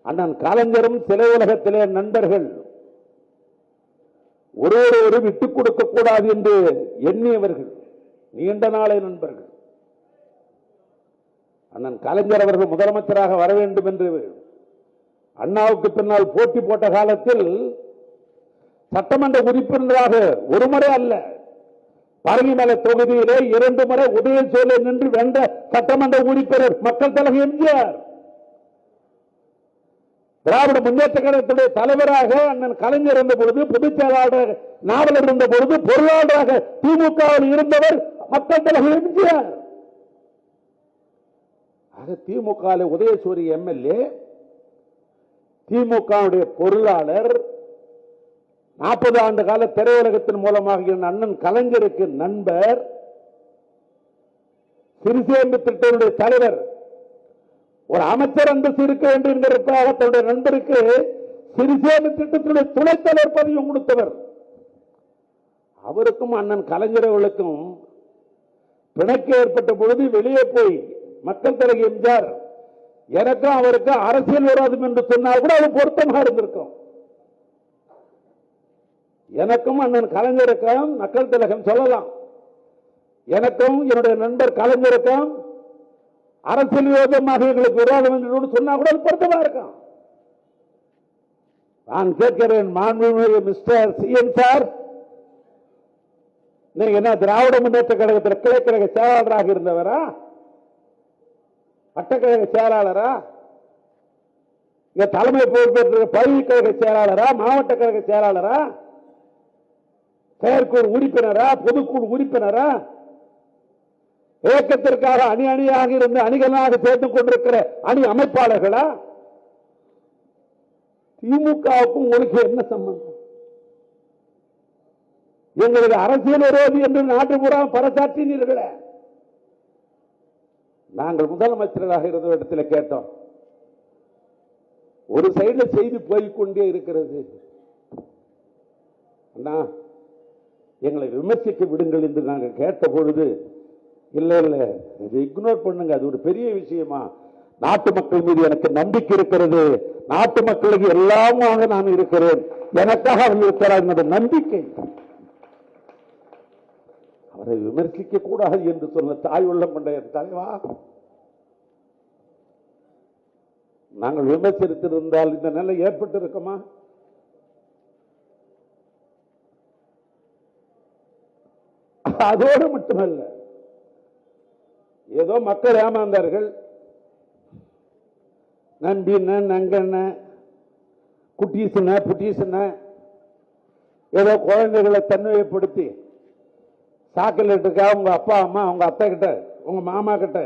அண்ணன் கலைஞரும் திரையுலகத்திலே நண்பர்கள். ஒருவரோடு விட்டுக் கொடுக்க கூடாது என்று எண்ணியவர்கள், நீண்ட நாளை நண்பர்கள். அண்ணன் கலைஞர் அவர்கள் முதலமைச்சராக வர வேண்டும் என்று அண்ணாவுக்கு பின்னால் போட்டி போட்ட காலத்தில் சட்டமன்ற உறுப்பினராக ஒரு முறை அல்ல, பரங்கிமலை தொகுதியிலே 2 முறை உதயசூழலை நின்று வென்ற சட்டமன்ற உறுப்பினர் மக்கள் தலைவர் எம்ஜிஆர். திராவிட முன்னேற்ற கழகத்துடைய தலைவராக அண்ணன் கலைஞர் இருந்த பொழுது, பொதுச் செயலாளர் நாவலர் இருந்த பொழுது, பொருளாளராக திமுகவில் இருந்தவர் மக்கள் தலைவர் எம்ஜிஆர். திமுக உதயசூரி எம்எல்ஏ, திமுக பொருளாளர், 40 ஆண்டு கால திரையுலகத்தின் மூலமாக அண்ணன் கலைஞருக்கு நண்பர், சிறுசேமிப்பு திட்டத்தினுடைய தலைவர், ஒரு அமைச்சர் அந்தஸ்து இருக்க வேண்டும் என்கிறதுக்காக தன்னுடைய நண்பருக்கு சிறுசேமிப்பு திட்டத்தினுடைய துணைத் தலைவர் பதவியும் கொடுத்தவர். அவருக்கும் அண்ணன் கலைஞர் அவர்களுக்கும் பிணக்கு ஏற்பட்ட பொழுது வெளியே போய் மக்கள் தலைவர் எம்ஜிஆர் எனக்கும் அவருக்கும் அரசியல் விரோதம் என்று சொன்னால் கூட அது பொருத்தமாக இருந்திருக்கும். எனக்கும் அண்ணன் கலைஞருக்கும் மக்கள் திலகம் சொல்லலாம், எனக்கும் என்னுடைய நண்பர் கலைஞருக்கும் அரசியல் விரோதமாக எங்களுக்கு விரோதம் என்று சொன்னா கூட அது பொருத்தமா இருக்கும். நான் கேட்கிறேன், மாண்புமிகு மிஸ்டர் சிஎம் சார், நீங்க என்ன திராவிட முன்னேற்ற கழகத்தில் கிளைக்கழக செயலாளராக இருந்தவரா, வட்டக்கழக செயலாளரா, இங்க தலைமை பொறுப்பேற்ற பல்கலைக்கழக செயலாளரா, மாவட்ட கழக செயலாளரா, செயற்குழு உறுப்பினரா, பொதுக்குழு உறுப்பினரா, இயக்கத்திற்காக அணி அணியாக இருந்து அணிகளாக சேர்ந்து கொண்டிருக்கிற அணி அமைப்பாளர்களா? திமுகவுக்கும் உங்களுக்கு என்ன சம்பந்தம்? எங்களது அரசியல் விரோதி என்று நாட்டு பூரா பறைசாற்றினீர்களே. நாங்கள் முதலமைச்சராக இருந்த இடத்துல கேட்டோம், ஒரு சைடுல செய்தி போய்கொண்டே இருக்கிறது, அண்ணா எங்களை விமர்சிக்க விடுங்கள் என்று நாங்கள் கேட்ட பொழுது, இல்ல இல்ல இதை இக்னோர் பண்ணுங்க, அது ஒரு பெரிய விஷயமா, நாட்டு மக்கள் மீது எனக்கு நம்பிக்கை இருக்கிறது, நாட்டு மக்களுக்கு எல்லாமாக நான் இருக்கிறேன், எனக்காக அவர் இருக்கிறார் என்ற நம்பிக்கை. அவரை விமர்சிக்க கூடாது என்று சொன்ன தாய் உள்ளம் கொண்ட என் தலைவா, நாங்கள் விமர்சித்திருந்தால் இந்த நிலை ஏற்பட்டு இருக்குமா? அதோடு மட்டுமல்ல, ஏதோ மக்கள் ஏமாந்தார்கள், நம்பின நங்கண்ண குட்டீசன புட்டீசன ஏதோ குழந்தைகளை தன்மைப்படுத்தி சாக்கலேட்டுக்கா உங்க அப்பா அம்மா உங்க அத்தை கிட்ட உங்க மாமா கிட்ட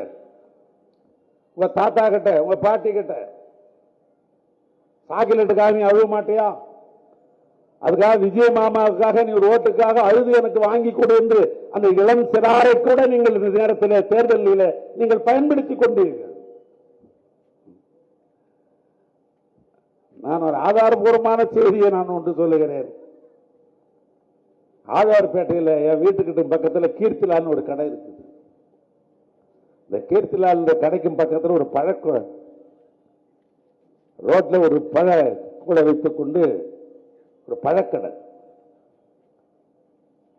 உங்க தாத்தா கிட்ட உங்க பாட்டி கிட்ட சாக்கலேட்டுக்காக நீ அழுவ மாட்டியா? அதுக்காக விஜய் மாமாவுக்காக நீ ஒரு ஓட்டுக்காக அழுது எனக்கு வாங்கி கொடு என்று அந்த இளம் சிறாரை கூட நீங்கள் இந்த நேரத்தில் தேர்தலில் நீங்கள் பயன்படுத்திக் கொண்டீர்கள். நான் ஒரு ஆதாரபூர்வமான செய்தியை நான் ஒன்று சொல்லுகிறேன். ஆழ்வார்பேட்டையில் என் வீட்டுக்கிட்ட பக்கத்தில் கீர்த்திலால்னு ஒரு கடை இருக்குது. இந்த கீர்த்திலால் கடைக்கும் பக்கத்தில் ஒரு பழக்க ரோட்ல ஒரு பழ கூட வைத்துக் கொண்டு ஒரு பழக்கடை,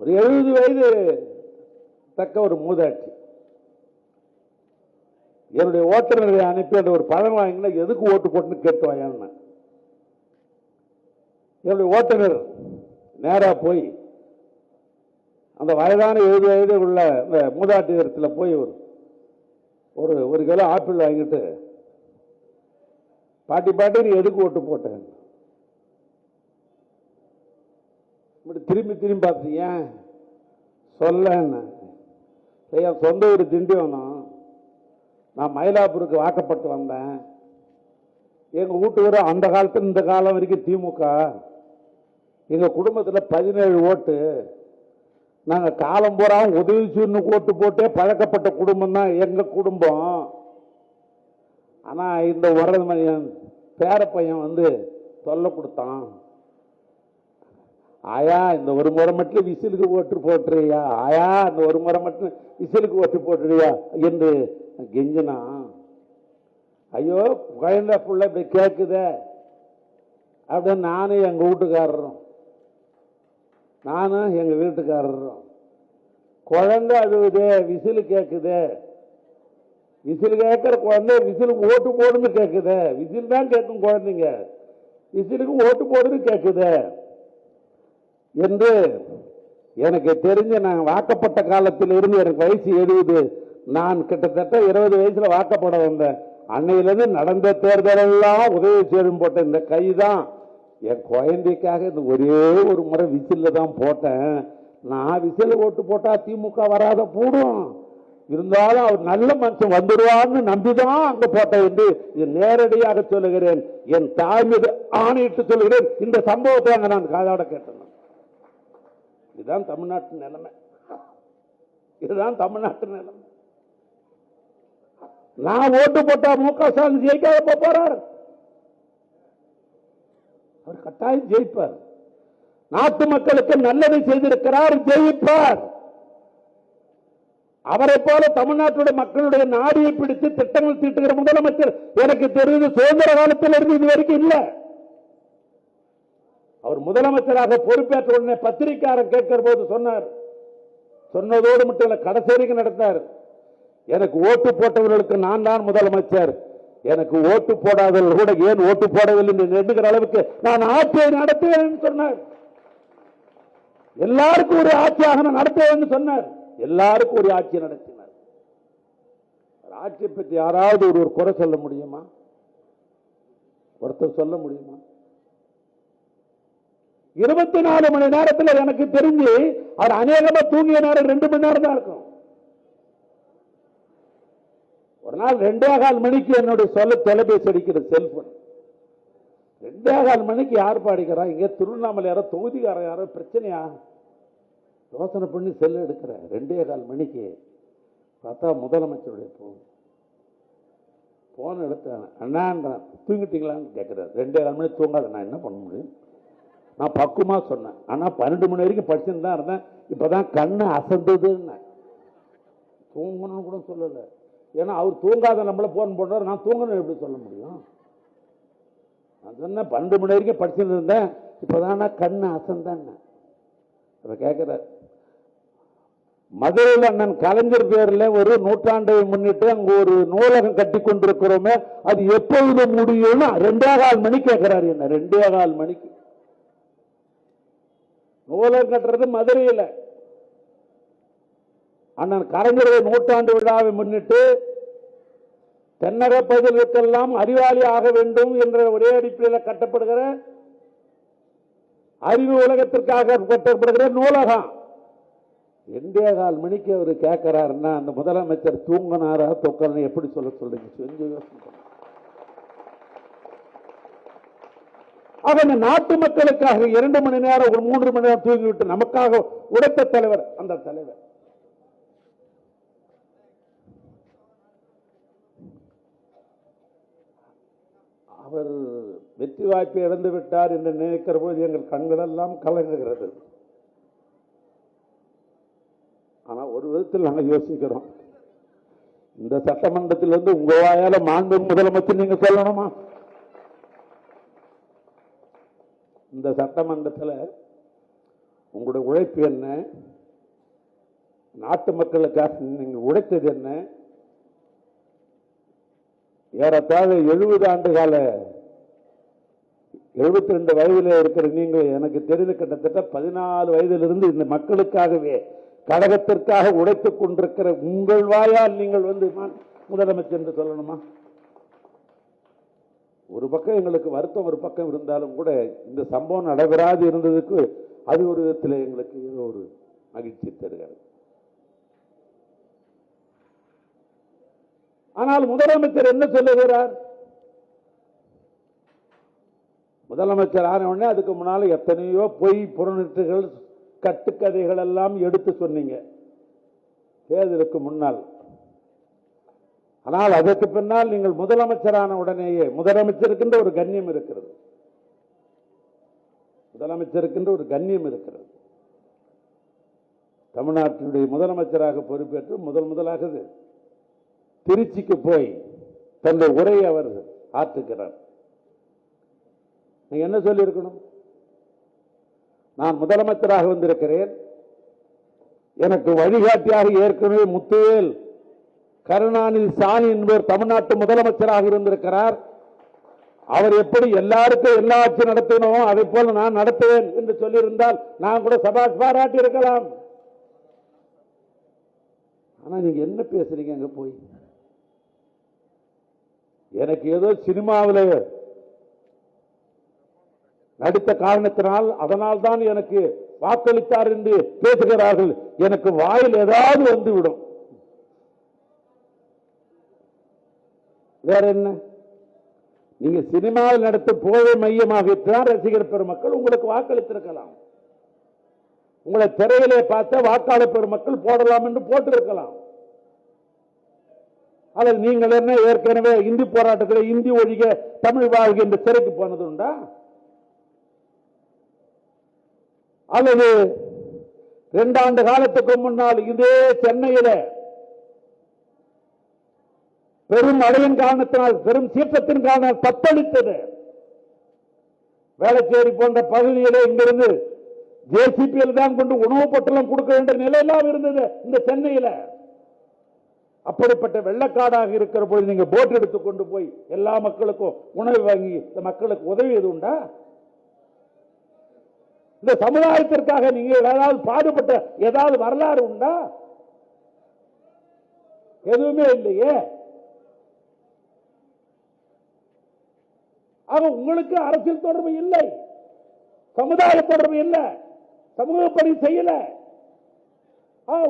ஒரு 70 வயது தக்க ஒரு மூதாட்சி, என்னுடைய ஓட்டுநர்களை அனுப்பி அந்த ஒரு பழம் வாங்கினா எதுக்கு ஓட்டு போட்டுன்னு கேட்டு வாங்க. என்னுடைய ஓட்டுநர் நேரா போய் அந்த வயதான 70 வயது உள்ள இந்த மூதாட்டியத்தில் போய் ஒரு கிலோ ஆப்பிள் வாங்கிட்டு பாட்டி நீ எதுக்கு ஓட்டு போட்டேன் திரும்பி பார்த்தீங்க சொல்ல என் சொந்த ஊர் திண்டிவனம், நான் மயிலாப்பூருக்கு வாக்கப்பட்டு வந்தேன். எங்க வீட்டுக்கு அந்த காலத்துல இந்த காலம் வரைக்கும் திமுக. எங்க குடும்பத்தில் 17 ஓட்டு. நாங்க காலம் பூரா உதவி செய்யு ஓட்டு போட்டே பழக்கப்பட்ட குடும்பம் தான் எங்க குடும்பம். ஆனா இந்த வரதமணியன் பேர பையன் தொல்லை கொடுத்தான். ஆயா இந்த ஒரு முறை மட்டும் விசிலுக்கு ஓட்டு போட்டுறியா, ஆயா இந்த ஒரு முறை மட்டும் விசிலுக்கு ஓட்டு போட்டுறியா என்று கெஞ்சினா. ஐயோ குழந்தை புள்ள இப்படி கேட்குத அப்படின்னு நானும் எங்க வீட்டுக்காரரும் எங்க வீட்டுக்காரரும் குழந்தை அழுவுதே விசிலு கேட்குதே, விசில் கேட்கிற குழந்தை விசிலுக்கு ஓட்டு போடுன்னு கேட்குதே, விசில் தான் கேட்கும் குழந்தைங்க, விசிலுக்கு ஓட்டு போடுன்னு கேட்குதே என்று எனக்கு தெரிஞ்ச நான் வாக்கப்பட்ட காலத்தில் இருந்து எனக்கு வயசு 70. நான் கிட்டத்தட்ட 20 வயசுல வாக்கப்பட வந்தேன். அன்னையிலிருந்து நடந்த தேர்தலெல்லாம் உதவி செய்யும் போட்ட இந்த கை தான் என் குழந்தைக்காக இந்த ஒரே ஒரு முறை விசில்ல தான் போட்டேன். நான் விசில ஓட்டு போட்டா திமுக வராத போடும், இருந்தாலும் அவர் நல்ல மனுஷன் வந்துடுவான்னு நம்பிதான் அங்க போட்டேன் என்று இது நேரடியாக சொல்லுகிறேன். என் தாய் மீது ஆணையிட்டு சொல்லுகிறேன். இந்த சம்பவத்தை அங்க நான் காதாட கேட்டேன். இதுதான் தமிழ்நாட்டு நிலைமை, இதுதான் தமிழ்நாட்டு நிலைமை. நான் ஓட்டு போட்டா முக ஸ்டாலின் ஜெயிக்காத போறார், அவர் கட்டாயம் ஜெயிப்பார். நாட்டு மக்களுக்கு நல்லதை செய்திருக்கிறார், ஜெயிப்பார். அவரை போல தமிழ்நாட்டுடைய மக்களுடைய நாடியை பிடித்து திட்டங்கள் தீட்டுகிற முதலமைச்சர் எனக்கு தெரிந்து சுதந்திர காலத்தில் இருந்து இது வரைக்கும் இல்லை. அவர் முதலமைச்சராக பொறுப்பேற்ற உடனே பத்திரிகையாளர் கேட்கிற போது சொன்னார், சொன்னதோடு மட்டும் இல்ல கடைசி வரைக்கும் நடத்தார். எனக்கு ஓட்டு போட்டவர்களுக்கு நான் தான் முதலமைச்சர், எனக்கு ஓட்டு போடாதவர்கள் கூட ஏன் ஓட்டு போடவில்லை என்று எண்ணுகிற அளவுக்கு நான் ஆட்சியை நடத்துவேன் சொன்னார். எல்லாருக்கும் ஒரு ஆட்சியாக நான் நடத்துவேன் சொன்னார். எல்லாருக்கும் ஒரு ஆட்சி நடத்தினார். ஆட்சியை பற்றி யாராவது ஒரு குறை சொல்ல முடியுமா? ஒருத்தர் சொல்ல முடியுமா? 24 மணி நேரத்தில் எனக்கு தெரிஞ்சு அவர் அநேகமா தூங்கிய நேரம் 2 மணி நேரம் தான் இருக்கும். ஒரு நாள் 2:15 மணிக்கு என்னுடைய சொல்ல தொலைபேசி அடிக்கிற செல்போன் 2:15 மணிக்கு யார் பாடிக்கிறா? இங்க திருவண்ணாமலை யாரோ தொகுதிக்காரன் யாரோ பிரச்சனையா யோசனை பண்ணி செல்ல எடுக்கிற 2:15 மணிக்கு பார்த்தா முதலமைச்சருடைய போன் எடுத்தேன். அண்ணான்றான் தூங்கிட்டீங்களான்னு கேட்கிறார். 2:15 மணி தூங்காத, நான் என்ன பண்ண முடியும்? நான் பக்குவமா சொன்னேன். ஆனா 12 மணி வரைக்கும் படிச்சுன்னு தான் இருந்தேன். இப்பதான் கண்ணு அசந்ததுன்னு தூங்கணும்னு கூட சொல்லல. ஏன்னா அவர் தூங்காத நம்மள போன் போடுறாரு, நான் தூங்கணும் எப்படி சொல்ல முடியும்? நான் சொன்னேன் 12 மணி வரைக்கும் படிச்சுட்டு இருந்தேன், இப்பதான் கண்ணு அசந்தேன். கேட்கிறார். மதுரையில் அண்ணன் கலைஞர் பேர்ல ஒரு நூற்றாண்டை முன்னிட்டு அங்க ஒரு நூலகம் கட்டி கொண்டிருக்கிறோமே, அது எப்பொழுது முடியும்னு 2:15 மணிக்கு கேட்கிறாரு. என்ன 2:15 மணிக்கு நூலகம் கட்டுறது மதுரையில் அண்ணன் கலைஞருடைய நூற்றாண்டு விழாவை முன்னிட்டு தென்னக பகுதிகளுக்கெல்லாம் அறிவாளி ஆக வேண்டும் என்ற ஒரே அடிப்படையில் கட்டப்படுகிற அறிவு உலகத்திற்காக கட்டப்படுகிற நூலகம் 2:15 மணிக்கு அவர் கேட்கிறாருன்னா அந்த முதலமைச்சர் தூங்கினாரா தொக்கல்னு எப்படி சொல்லுங்க? செஞ்சு ஆக இந்த நாட்டு மக்களுக்காக 2 மணி நேரம் ஒரு 3 மணி நேரம் தூங்கிவிட்டு நமக்காக உடைத்த தலைவர் அந்த தலைவர். அவர் வெற்றி வாய்ப்பை இழந்து விட்டார் என்று நினைக்கிற போது எங்கள் கண்கள் எல்லாம் கலங்குகிறது. ஆனா ஒரு விதத்தில் நாங்கள் யோசிக்கிறோம், இந்த சட்டமன்றத்திலிருந்து உங்க வாயால மாண்பு முதலமைச்சர் நீங்க சொல்லணுமா? இந்த சட்டமன்றத்தில் உங்களுடைய உழைப்பு என்ன? நாட்டு மக்களுக்காக நீங்கள் உழைத்தது என்ன? ஏறத்தாழ 70 ஆண்டு கால 72 வயதில் இருக்கிற நீங்கள் எனக்கு தெரிந்து கிட்டத்தட்ட 14 வயதிலிருந்து இந்த மக்களுக்காகவே கழகத்திற்காக உழைத்துக் கொண்டிருக்கிற உங்கள் வாயால் நீங்கள் முதலமைச்சர் என்று சொல்லணுமா? ஒரு பக்கம் எங்களுக்கு வருத்தம் ஒரு பக்கம் இருந்தாலும் கூட இந்த சம்பவம் நடைபெறாது இருந்ததுக்கு அது ஒரு விதத்தில் எங்களுக்கு ஒரு மகிழ்ச்சி தருகிறது. ஆனால் முதலமைச்சர் என்ன சொல்லுகிறார்? முதலமைச்சர் ஆன உடனே அதுக்கு முன்னால எத்தனையோ பொய் புறநிட்டுகள் கட்டுக்கதைகள் எல்லாம் எடுத்து சொன்னீங்க தேர்தலுக்கு முன்னால். ஆனால் அதற்கு பின்னால் நீங்கள் முதலமைச்சரான உடனேயே முதலமைச்சருக்கின்ற ஒரு கண்ணியம் இருக்கிறது. முதலமைச்சருக்கின்ற ஒரு கண்ணியம் இருக்கிறது. தமிழ்நாட்டினுடைய முதலமைச்சராக பொறுப்பேற்று முதலாக திருச்சிக்கு போய் தன்னுடைய உரையை அவர் ஆற்றுகிறார். நீங்க என்ன சொல்லி இருக்கணும்? நான் முதலமைச்சராக வந்திருக்கிறேன், எனக்கு வழிகாட்டியாக ஏற்கனவே முத்துவேல் கருணாநிதி சாணி என்பவர் தமிழ்நாட்டு முதலமைச்சராக இருந்திருக்கிறார். அவர் எப்படி எல்லாருக்கும் எல்லா ஆட்சி நடத்தணும் அதை போல நான் நடத்துவேன் என்று சொல்லியிருந்தால் நான் கூட சபாஷ் பாராட்டி இருக்கலாம். ஆனா நீங்க என்ன பேசுறீங்க? அங்க போய் எனக்கு ஏதோ சினிமாவில் நடித்த காரணத்தினால் அதனால் தான் எனக்கு வாக்களித்தார் என்று பேசுகிறார்கள். எனக்கு வாயில் ஏதாவது வந்துவிடும். வேற என்ன? நீங்க சினிமாவில் நடத்த போதை மையமாகத்தான் ரசிகர் பெருமக்கள் உங்களுக்கு வாக்களித்திருக்கலாம். உங்களை திரையிலே பார்த்த வாக்காளர் பெருமக்கள் போடலாம் என்று போட்டிருக்கலாம். அல்லது நீங்கள் என்ன ஏற்கனவே இந்தி போராட்டத்தில் இந்தி ஒழிக தமிழ் வாழ்க என்று சிறைக்கு போனது உண்டா? அல்லது 2 ஆண்டு காலத்துக்கு முன்னால் இதே சென்னையில பெரும் மழையின் காரணத்தினால் பெரும் சீற்றத்தின் காரணம் தத்தளித்தது. வேளச்சேரி போன்ற பகுதியிலே இங்கிருந்து ஜேசிபியில் தான் கொண்டு உணவு பொட்டலம் கொடுக்க வேண்டிய நிலையெல்லாம் இருந்தது இந்த சென்னையில. அப்படிப்பட்ட வெள்ளக்காடாக இருக்கிற போது நீங்க போட் எடுத்து கொண்டு போய் எல்லா மக்களுக்கும் உணவு வாங்கி இந்த மக்களுக்கு உதவியது உண்டா? இந்த சமுதாயத்திற்காக நீங்க ஏதாவது பாடுபட்ட ஏதாவது வரலாறு உண்டா? எதுவுமே இல்லையே. ஆக உங்களுக்கு அரசியல் தொடர்பு இல்லை, சமுதாய தொடர்பு இல்லை, சமூக பணி செய்யல.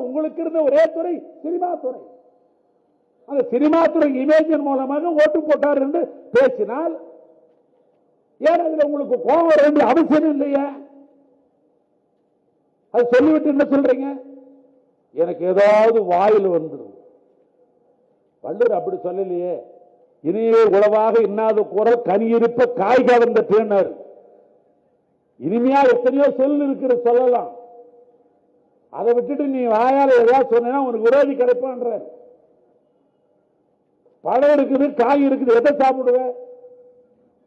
உங்களுக்கு இருந்த ஒரே துறை சினிமா துறை. அந்த சினிமா துறை இமேஜின் மூலமாக ஓட்டு போட்டார் என்று பேசினால் ஏன் அதுல உங்களுக்கு கோபம் வர வேண்டிய அவசியம் இல்லையா? அது சொல்லிவிட்டு என்ன சொல்றீங்க? எனக்கு ஏதாவது வாயில் வந்துடும். வள்ளுவர் அப்படி சொல்லலையே. இனியே உளவாக இன்னாத குரல் கனியிருப்ப காய் கவர்ந்த தேனர். இனிமையா எத்தனையோ சொல் இருக்கிற சொல்லலாம். அதை விட்டுட்டு நீ வாயால ஏதாவது சொன்னா உனக்கு விரோதி கிடைப்பான்ற. பழம் இருக்குது, காய் இருக்குது, எதை சாப்பிடுவ?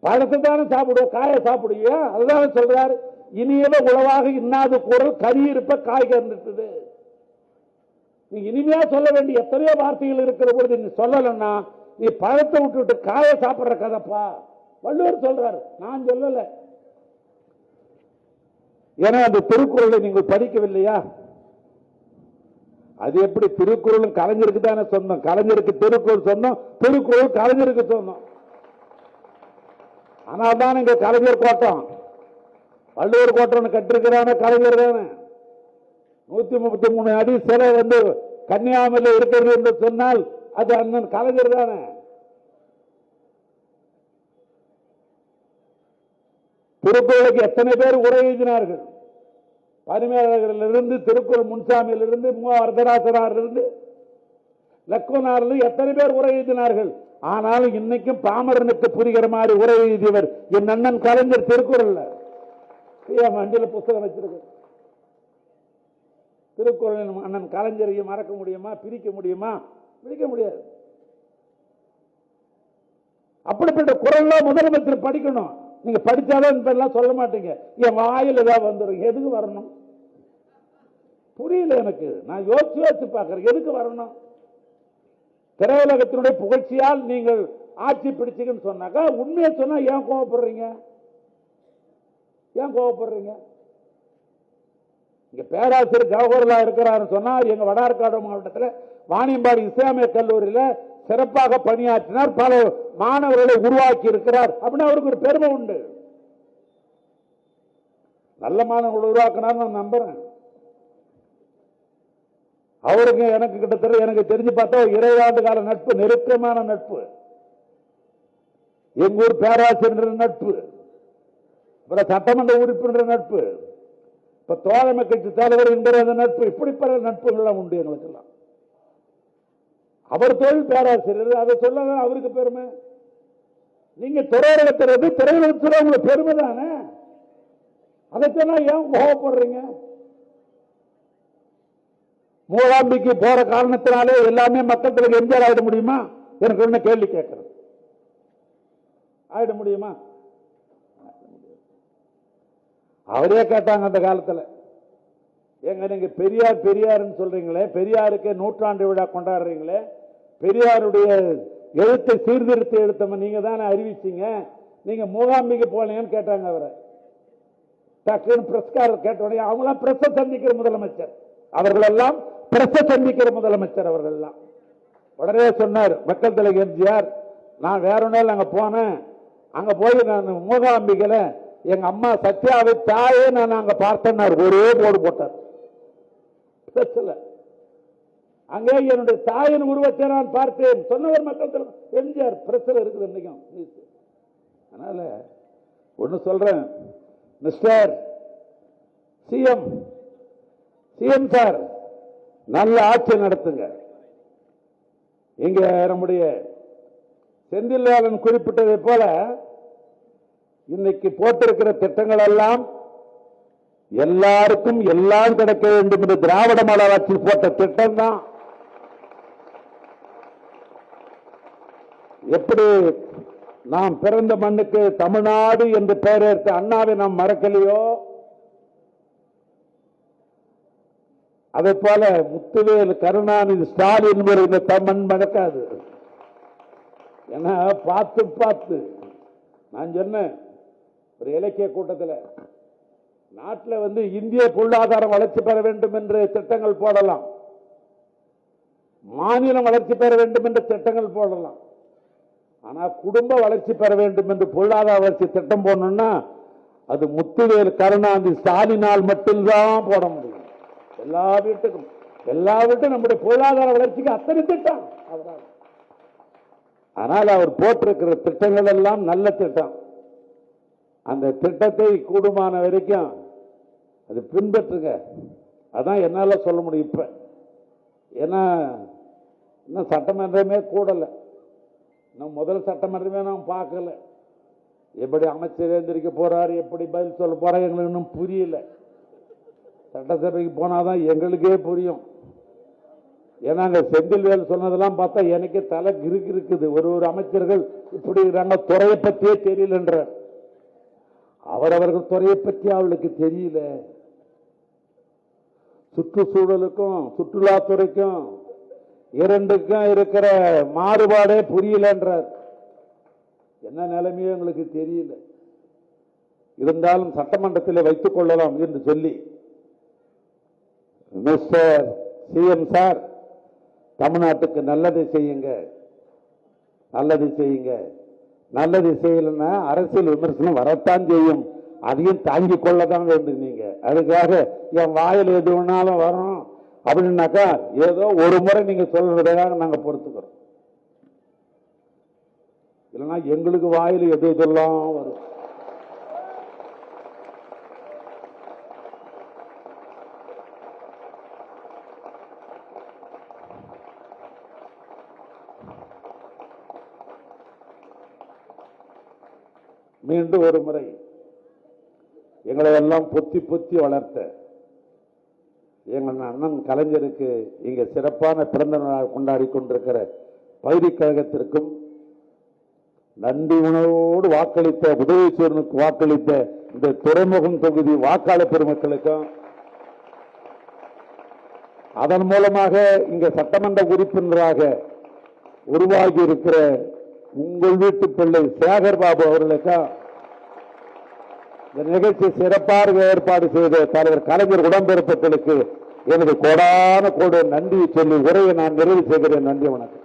பழத்தை தானே சாப்பிடுவ, காயை சாப்பிடுவியா? அதுதானே சொல்றாரு. இனியவ உளவாக இன்னாத குரல் கனியிருப்ப காய் கவர்ந்துட்டது. நீ இனிமையா சொல்ல வேண்டிய எத்தனையோ வார்த்தைகள் இருக்கிற பொழுது நீ சொல்லலன்னா நீ பழத்தை விட்டு காயை சாப்பிடுற கதைப்பா. வள்ளுவர் சொல்றாரு, நான் சொல்லல. ஏன்னா அந்த திருக்குறளை நீங்கள் படிக்கவில்லையா? அது எப்படி? திருக்குறளும் கலைஞருக்கு தானே சொந்தம். கலைஞருக்கு திருக்குறள் சொந்தம், திருக்குறள் கலைஞருக்கு சொந்தம். ஆனால் தான் இங்க கலைஞர் கோட்டம், வள்ளுவர் கோட்டம் கட்டிருக்கிறான கலைஞர் தானே. 133 அடி சிலை கன்னியாகுமரியில் இருக்கிறது என்று சொன்னால் அது அண்ணன் கலைஞர் தானே. திருக்குறளுக்கு எத்தனை பேர் உரை எழுதினார்கள்? பரிமேலழகரிலிருந்து, திருக்குறள் முன்சாமியிலிருந்து, வரதராசனாரிலிருந்து, லக்குனாரிலிருந்து எத்தனை பேர் உரை எழுதினார்கள்? ஆனாலும் இன்னைக்கும் பாமரனுக்கு புரிகிற மாதிரி உரை எழுதியவர் என் அண்ணன் கலைஞர். திருக்குறள் மஞ்சள் புத்தகம் வச்சிருக்க திருக்குறள் அண்ணன் கலைஞரையும் மறக்க முடியுமா? பிரிக்க முடியுமா? பிரிக்க முடியாது. அப்படிப்பட்ட குரல் முதலமைச்சர் படிக்கணும். நீங்க படிச்சாதான் சொல்ல மாட்டீங்க. என் வாயில் ஏதாவது வந்துடும். எதுக்கு வரணும்? புரியல எனக்கு. நான் யோசிச்சு பார்க்கிறேன். எதுக்கு வரணும்? திரையுலகத்தினுடைய புகழ்ச்சியால் நீங்கள் ஆட்சி பிடிச்சீங்கன்னு சொன்னாக்கா உண்மையை சொன்னா ஏன் கோவப்படுறீங்க? ஏன் கோவப்படுறீங்க? இங்க பேராசிரியர் ஜவஹர்லால் இருக்கிறாரு சொன்னா, எங்க வடார்காடு மாவட்டத்தில் வாணியம்பாடி இஸ்லாமிய கல்லூரியில் சிறப்பாக பணியாற்றினார், பல மாணவர்களை உருவாக்கி இருக்கிறார் அப்படின்னு அவருக்கு ஒரு பெருமை உண்டு. நல்ல மாணவர்களை உருவாக்கினார் நான் நம்புறேன். அவருக்கு எனக்கு கிட்டத்தட்ட எனக்கு தெரிஞ்சு பார்த்தா 20 ஆண்டு கால நட்பு, நெருக்கமான நட்பு. எங்க ஊர் பேராசிரியர் நட்பு, சட்டமன்ற உறுப்பினர் நட்பு, இப்ப தோழமை கட்சி தலைவர் என்கிற நட்பு, இப்படிப்பட்ட நட்புகள் உண்டு எங்களுக்கெல்லாம். அவர் தொழில் பேராசிரியர், அதை சொல்ல அவருக்கு பெருமை. நீங்க திரையுலகத்துறது, திரையுலகத்துறை உங்களுக்கு பெருமை தானே, அதை சொன்னா ஏன் கோவப்படுறீங்க? மூகாம்பிக்கு போற காரணத்தினாலே எல்லாமே மக்கள் தலைவர் எம்ஜிஆர் ஆயிட முடியுமா? எனக்கு என்ன கேள்வி கேட்கறது. ஆயிட முடியுமா? அவரே கேட்டாங்க அந்த காலத்தில், எங்க நீங்க பெரியார் பெரியார்னு சொல்றீங்களே, பெரியாருக்கு நூற்றாண்டு விழா கொண்டாடுறீங்களே, பெரியாருடைய எழுத்தை சீர்திருத்தி எழுத்தவன் நீங்க தானே அறிவிச்சீங்க, நீங்க மூகாம்பிக்கு போனீங்கன்னு கேட்டாங்க. அவரை டக்குன்னு பிரஸ்காரர் கேட்டோடனே அவங்களாம் பிரச சந்திக்கிற முதலமைச்சர், அவர்கள் எல்லாம் பிரச சந்திக்கிற முதலமைச்சர், அவர்கள் எல்லாம் உடனே சொன்னார் மக்கள் தலைவர் எம்ஜிஆர், நான் வேற ஒன்றும் அங்க போனேன், அங்க போய் நான் மூகாம்பிக்கல எங்க அம்மா சத்யாவை தாயே நான் அங்க பார்த்தேன், ஒரே போடு போட்டார். அங்கே என்னுடைய தாயின் உருவத்தை நான் பார்த்தேன் சொன்னவர் மக்கள் தலைவர் எம்ஜிஆர். பிரச்சனை இருக்குது இன்னைக்கும். அதனால ஒன்னு சொல்றேன், மிஸ்டர் சிஎம், சிஎம் சார் நல்ல ஆட்சி நடத்துங்க. இங்க நம்முடைய செந்தில்வேலன் குறிப்பிட்டதை போல இன்னைக்கு போட்டிருக்கிற திட்டங்கள் எல்லாம் எல்லாருக்கும் எல்லாம் கிடைக்க வேண்டும் என்று திராவிட மாடல் ஆட்சி போட்ட திட்டம் தான். எப்படி நாம் பிறந்த மண்ணுக்கு தமிழ்நாடு என்று பெயரெடுத்த அண்ணாவை நாம் மறக்கலையோ, அதை போல முத்துவேல், கருணாநிதி, ஸ்டாலின் இந்த மண் மறக்காது. ஏன்னா பார்த்து பார்த்து நான் சொன்னேன் ஒரு இலக்கிய கூட்டத்தில், நாட்டில் இந்திய பொருளாதாரம் வளர்ச்சி பெற வேண்டும் என்று திட்டங்கள் போடலாம், மாநிலம் வளர்ச்சி பெற வேண்டும் என்று திட்டங்கள் போடலாம், ஆனா குடும்ப வளர்ச்சி பெற வேண்டும் என்று பொருளாதார வளர்ச்சி திட்டம் போடணும்னா அது முத்துவேல், கருணாநிதி, ஸ்டாலினால் மட்டும்தான் போட முடியும். எல்லா வீட்டுக்கும் நம்முடைய பொருளாதார வளர்ச்சிக்கு அத்தனை திட்டம். ஆனால் அவர் போட்டிருக்கிற திட்டங்கள் எல்லாம் நல்ல திட்டம். அந்த திட்டத்தை கூடுமான வரைக்கும் அது பின்பற்றுங்க. அதான் என்னால சொல்ல முடியும். இப்ப ஏன்னா இன்னும் சட்டமன்றமே கூடல, இன்னும் முதல் சட்டமன்றமே நாம் பார்க்கல. எப்படி அமைச்சர் எழுந்திருக்க போறாரு, எப்படி பதில் சொல்ல போறாரு எங்களுக்கு இன்னும் புரியல. சட்டசபைக்கு போனாதான் எங்களுக்கே புரியும். ஏன்னா அங்க செந்தில்வேல் சொன்னதெல்லாம் பார்த்தா எனக்கு தலை கிறுக்கு இருக்குது. ஒரு அமைச்சர்கள் இப்படி இருக்கிறாங்க, துறையை பற்றியே தெரியலன்ற. அவரவர்கள் துறையை பற்றி அவளுக்கு தெரியல. சுற்றுச்சூழலுக்கும் சுற்றுலாத்துறைக்கும் இரண்டுக்கும் இருக்கிற மாறுபாடே புரியலன்றார். என்ன நிலைமையோ எங்களுக்கு தெரியல. இருந்தாலும் சட்டமன்றத்தில் வைத்துக் கொள்ளலாம் என்று சொல்லி, மிஸ்டர் சிஎம் சார், தமிழ்நாட்டுக்கு நல்லதை செய்யுங்க, நல்லது செய்யுங்க. நல்லது செய்யலன்னா அரசியல் விமர்சனம் வரத்தான் செய்யும், அதையும் தாங்கிக் கொள்ளதான் வேண்டும். நீங்க அதுக்காக என் வாயில் எது வேணாலும் வரும் அப்படின்னாக்கா ஏதோ ஒரு முறை நீங்க சொல்றதுக்காக நாங்க பொறுத்துக்கிறோம். இல்லைன்னா எங்களுக்கு வாயில் எது இதெல்லாம் வரும். மீண்டும் ஒரு முறை எங்களை எல்லாம் பொத்தி பொத்தி வளர்த்த எங்கள் அண்ணன் கலைஞருக்கு இங்க சிறப்பான பிறந்த நாள் கொண்டாடி கொண்டிருக்கிற பகுதி கழகத்திற்கும், நன்றி உணர்வோடு வாக்களித்த உதயசூரனுக்கு வாக்களித்த இந்த துறைமுகம் தொகுதி வாக்காளர் பெருமக்களுக்கும், அதன் மூலமாக இங்க சட்டமன்ற உறுப்பினராக உருவாகி இருக்கிற உங்கள் வீட்டு பிள்ளை சேகர் பாபு அவர்களுக்கும், இந்த நிகழ்ச்சி சிறப்பாக ஏற்பாடு செய்த தலைவர் கலைஞர் உடன்பிறப்புகளுக்கு எனது கோடான கோடு நன்றி சொல்லி உரையை நான் நிறைவு செய்கிறேன். நன்றி, வணக்கம்.